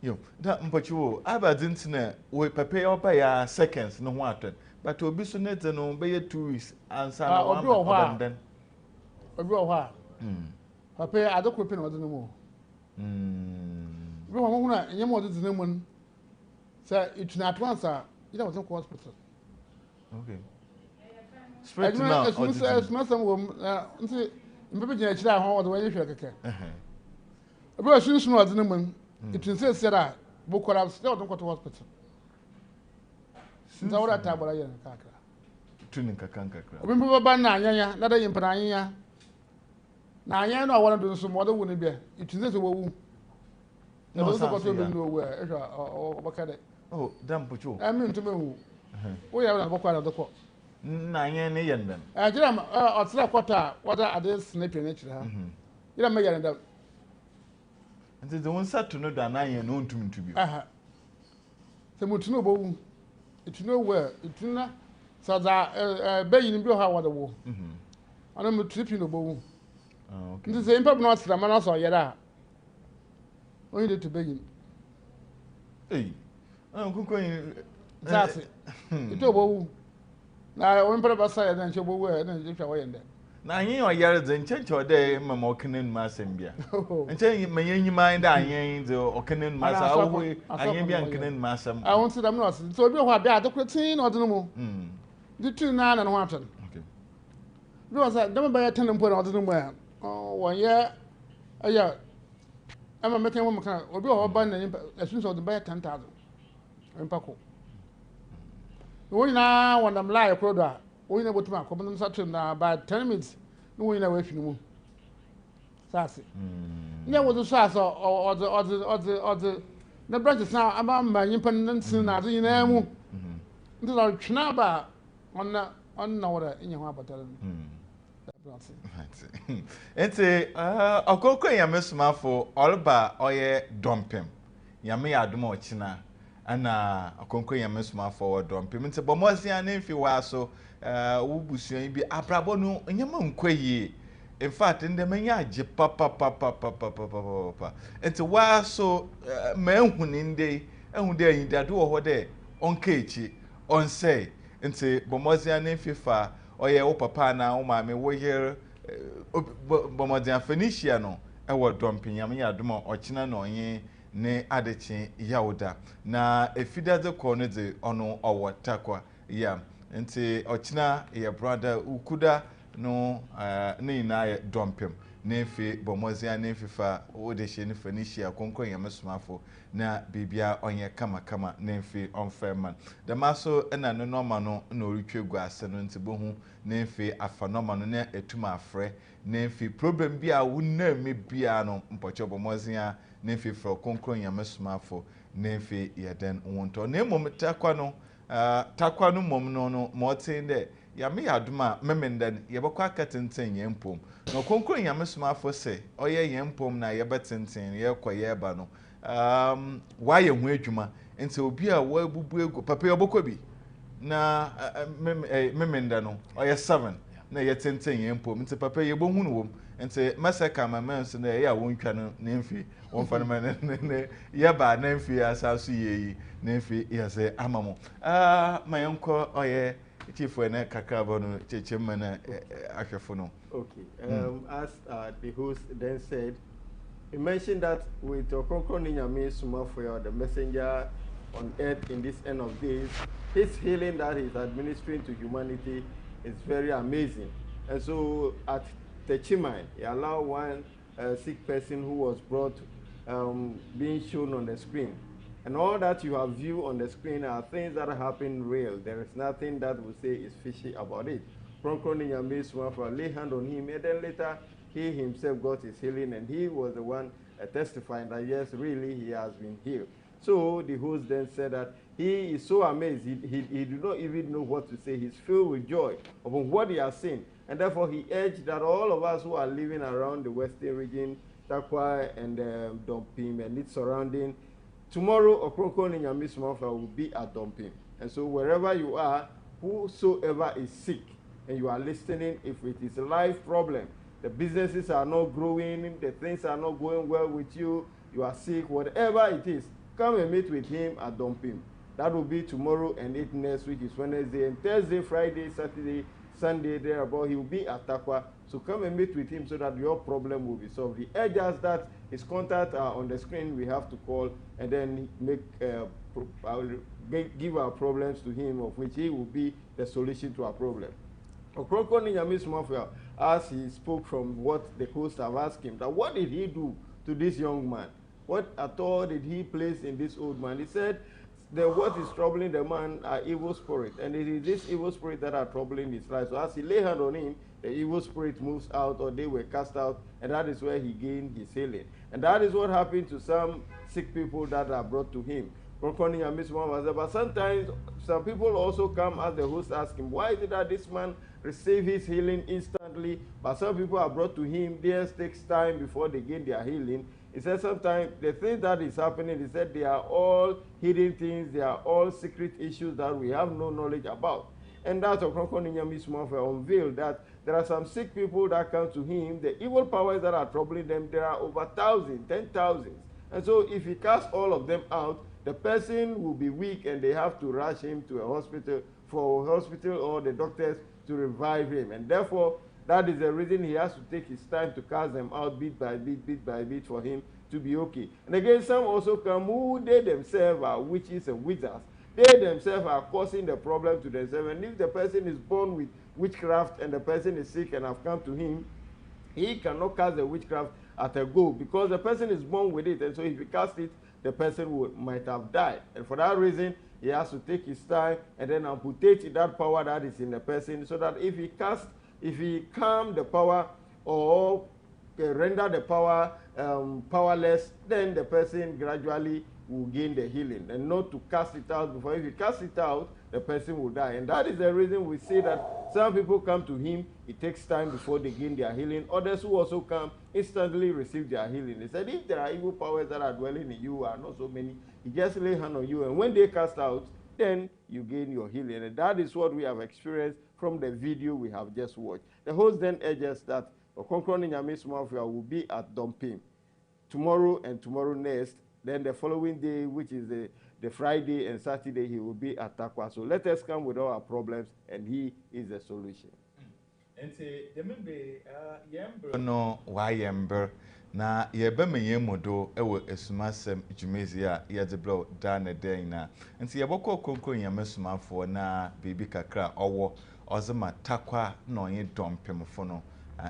Yo, that but you, I didn't know we prepare up by seconds, no water. But to be so net and obey 2 weeks and some abandon. A real while. Papa, I don't quit no more. Rumor, and you more than the woman. Sir, it's not once, sir. You don't want hospital. Okay. Spread to now. Esumasem woman, maybe you should have all the way you should get. A brother shouldn't know the woman. It insists that book what I've still don't go to hospital. Since our time, I am Kaka. Tuning Kakanka. Remember Banana, not a Imprania. Now, I know I want to do some other wouldn't be. It is a woo. No, also got to nowhere. Oh, damn, put you. I mean to me. We have a book out of the court. Nine then. I did a quarter, what are they snipping nature? You don't make it up. And the one sat to know that I am known to me to be. The Mutuno, it's nowhere. It's not so that begging in Bill Howard the war. I don't trip in the bow. This is the improper not the man also yet. Only to begin. Hey, I'm going. That's it. It's a bow. Now, I went to say and she'll wear and if I went there. Now, you are yards in church or day, Mamma Masembia. And tell you, may you mind I ain't the Okanin Massa, I am Biancanin Massam. I won't say I'm not. So you have bad the cretin or the no. The 2 9 and 1. Okay. Because I don't buy a tenant put on the way. Oh, 1 year. Yeah. I'm a making woman or be all buying as soon as the buy 10,000. In Paco. We now want them lie a product. We know what to make. Come such about 10 minutes. No way away from you. Sassy. There was a sass or the branches now about my independence in as you know. This are Chnaba on order in your battle. It's a Okronkronyi Nyame Somafo all ba oye dompem. Yame adumo china. Ana Okronkronyi Nyame Somafo dompem. Nti bomozia na mfi wa so wubusuan bi abrabo no nyama nkwaye. In fact, in the menya agye papa. Nti wa so mahuninde ehunde ayindado wo ho de onka echi onse. Nti bomozia na mfi fa oye wo papa na wo maame wo yer bomozia Phoenicia no ewo dompem Nyame adoma ochina na onye ne adechi Yawoh na efidade ko no de ono owo takwa ya nti ochina ye brother ukuda no ne ina ye dompem na efi bomozia na efifa wo de hye ne Phoenicia Okronkronyi Nyame Somafo na bibia onye kama na efi onferman da maso na no normal no na oritwegu ase no nti bohu na efi afa normal no na etuma afre na efi problem bi a wona me bia no mpocho bomozia na efi fra Okronkronyi Nyame Somafo na efi yeden wonto na emom takwa no mom no mo tin de Yame aduma memenden yebekwa akatenten yempom na Okronkronyi Nyame Somafo se oye yempom na yebetenten yekwa yeba no wa ye hu adwuma nti obi a wa bubu egu papa yobokwa bi na memenda no oye 7 na yetenten yempom nti papa yebohu no wom nti masaka mamenso na ya wontwa no nemfi wonfa no ne yeba na mfi asaso yeyi na mfi yase amamo mayenko oye chief ene kakabo no chechema na ahwefo no. Okay. As the host then said, he mentioned that with Okronkronyi Nyame Somafo, the messenger on earth in this end of days, his healing that he's administering to humanity is very amazing. And so at the TIMEWITHNYAMESOMAFOYAWOH, he allowed one sick person who was brought being shown on the screen. And all that you have viewed on the screen are things that happen real. There is nothing that will say is fishy about it. Okronkronyi Nyame Somafo lay hand on him, and then later he himself got his healing, and he was the one testifying that yes, really he has been healed. So the host then said that he is so amazed. He do not even know what to say. He's filled with joy upon what he has seen. And therefore, he urged that all of us who are living around the western region, Takwa and Dompim and its surrounding, tomorrow, Okronkronyi Nyame Somafo will be at Dompim. And so wherever you are, whosoever is sick, and you are listening, if it is a life problem, the businesses are not growing, the things are not going well with you, you are sick, whatever it is, come and meet with him at Dompim. That will be tomorrow, and it next week is Wednesday, and Thursday, Friday, Saturday, Sunday, thereabout, he will be at Takwa. So come and meet with him so that your problem will be solved. He urges that his contact are on the screen. We have to call and then give our problems to him, of which he will be the solution to our problem. Okronkronyi Nyame Somafo, as he spoke from what the host have asked him, that what did he do to this young man? What at all did he place in this old man? He said, what is troubling the man are evil spirits, and it is this evil spirit that are troubling his life. So as he lay hand on him, the evil spirit moves out, or they were cast out, and that is where he gained his healing. And that is what happened to some sick people that are brought to him. But sometimes some people also come, as the host asked him, why is it that this man receive his healing instantly, but some people are brought to him, theirs takes time before they gain their healing. He said sometimes the thing that is happening, he said they are all hidden things, they are all secret issues that we have no knowledge about. And that's Okronkronyi Nyame Somafo unveiled that there are some sick people that come to him, the evil powers that are troubling them, there are over thousands, 10,000s. And so if he casts all of them out, the person will be weak and they have to rush him to a hospital or the doctors to revive him. And therefore, that is the reason he has to take his time to cast them out bit by bit for him to be okay. And again, some also come who they themselves are witches and wizards. They themselves are causing the problem to themselves. And if the person is born with witchcraft and the person is sick and have come to him, he cannot cast the witchcraft at a go because the person is born with it. And so if he casts it, the person might have died. And for that reason, he has to take his time and then amputate that power that is in the person, so that if he calm the power or render the power powerless, then the person gradually will gain the healing, and not to cast it out before. If you cast it out, the person will die. And that is the reason we say that some people come to him, it takes time before they gain their healing. Others who also come instantly receive their healing. He said if there are evil powers that are dwelling in you, are not so many, he just lay hand on you, and when they cast out, then you gain your healing. And that is what we have experienced from the video we have just watched. The host then urges that Okronkronyi Nyame Somafo will be at Dompim tomorrow and tomorrow next. Then the following day, which is the Friday and Saturday, he will be at Takwa. So let us come with all our problems, and he is the solution. And say, the member, Yamber no, why Yamber? Na yɛbɛma yɛn mu do ɛwɔ Esumasem Jumezia yɛdeblo da na den na nti yɛbɔkɔ Okronkronyi Nyame Somafo na bibi kakra ɔwɔ ɔzema Takwa na ɔyɛ Dompemfo no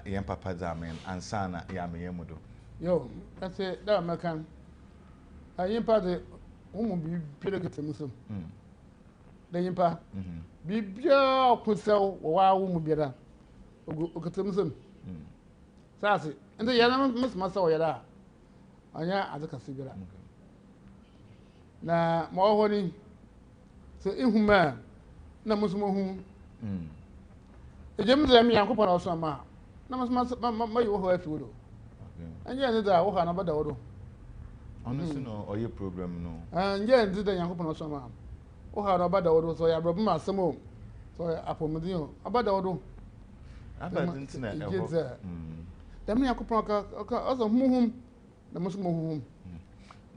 yɛn papa zamen ansana yɛama yɛn mu do yo that's it that American yimpa de umu bi pere ketemusem de yimpa bi bia okusel wo wa umu biara oketemusem sase ende yana masa wo yara anya azaka sigara na ma ho ni so ihuma na musumo hu ejem de mi yankopɔ na so ma na ma yo ho afi wo anje ende da wo ha na bada wo do honestly no oye problem no anje ende da yankopɔ na so ma wo ha na bada wo do so ya problem asemo so apomudin o abada wo do abadintina eho Dami yakupon ka aso muhum na musumo hum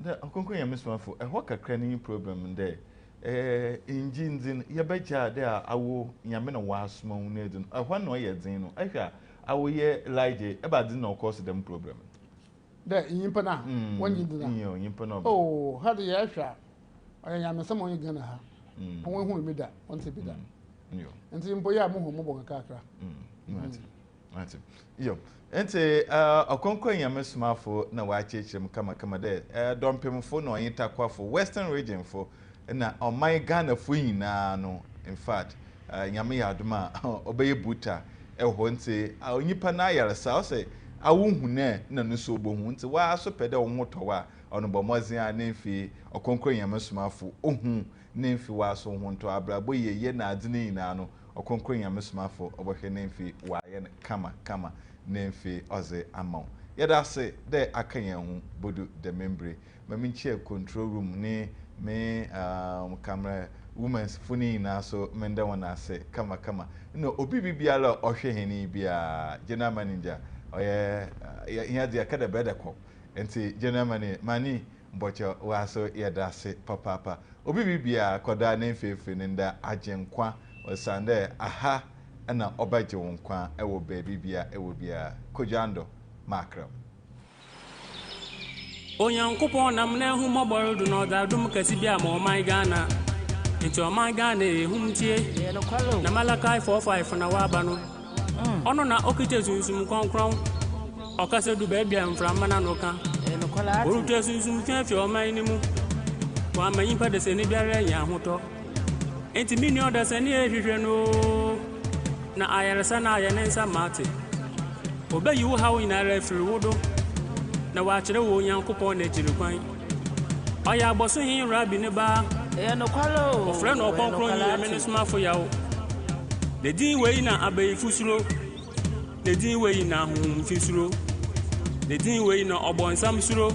da Okronkronyi Nyame Somafo eho kakra ni problem nde injinzin yebeja de awo nyame na wasoma hu na edun eho na oye dzin no ahwa awo ye Elijah ebadin na cause them problem da yimpa na wanyi dina yo yimpa na oh hade ya ahwa oye nyame samo yi gana ha won hu mi da won se bi da yo enti mpo ya muhum mo bon kakra Right. Yo. Ente Okronkronyi Nyame Somafo na wa chechirem kama de Dompemfo na oyin Takwafo Western region fo na oman Ghana fo nyina no in fact nyame yadoma obeye buta eho nte onyipa na ayaresa o se awuhu na no so obohu nte wa so pede wo hotowa ono bomozia na mfi Okronkronyi Nyame Somafo ohun nemfi waso honto abrabo ye na adene ina no Okronkronyi Nyame Somafo obohwe nemfi waye kama nemfi oze amount yada se de akanya hu bodu de membre maminchie control room ne me camera women's funny na so menda wana se kama no obi bibiala ohwe heni bia general manager oye ya dia kada beda ko enti general manager mani mbocho waso yada se papa obi bibia koda na mfefe nda agyenkwa osande aha na obaje wonkwa ewo baby bia ewo bia kojando makram Onyankopon nam na hu moboro do no da dum kasi bia ma oman Ghana nti oman Ghana ehumtie na Malakai 45 na waba no ono na okite sunsun konkron okase du ba bia mframa na no ka orute sunsun fiafi oman ni mu wa manyi pa de se ni biara nya hoto enti mini oda se ni ehwehwe no na ayaresa na ayenensa mate obayi wo hawo ina refri wodo na wachire wo Onyankopon na ejiri kwan oya agboso hin rabi ne ba no kwalo ofre no Okronkronyi Nyame Somafo the din we na abayi fusuro the din we na hum fisuro the din we na obonsam suro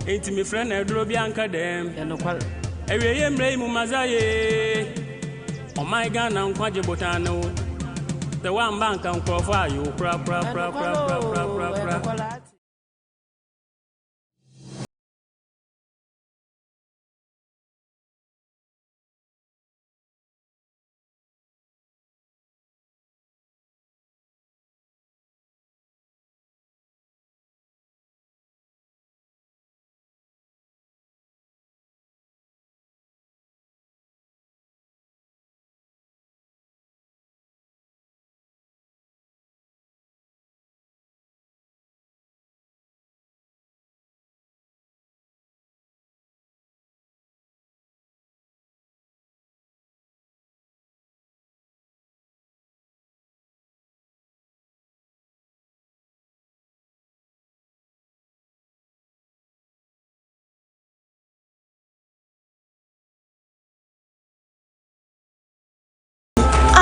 enti me frɛ na eduro bi anka dem no kwalo ewiye mrei mu mazaye oh my God na nkwaje botano the one bank and crofo ayo pra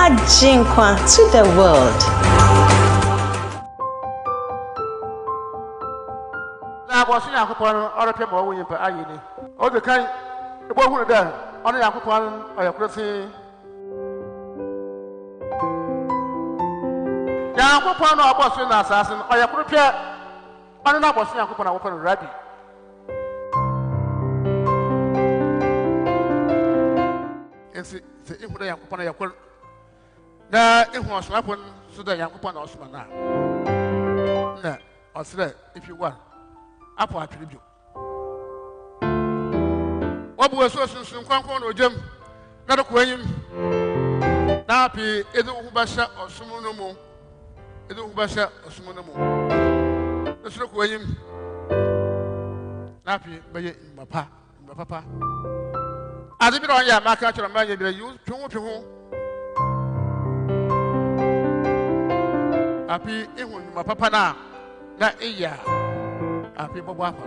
AGYENKWA to the world. Na bosu Yakopon oro pe mo wo yimpa ayini. O de kan e bo hunu da ono Yakopon oyakrose. Yakopon no bosu na asasin oyakro pe ono na bosu Yakopon awopon rabi. Ensi se ihu da Yakopon yakon na ihu osmapon so da Yakopon osma na osre if you want apo atwibio obu eso sunsun kwankwan no jem na do kwanyim na pi edu hu basha osumu no mu edu hu basha osumu no mu eso kwanyim na pi beye mbapa ade bi do ya maka choro manye bi yu twu api ihu mbapa na iya api bobo apa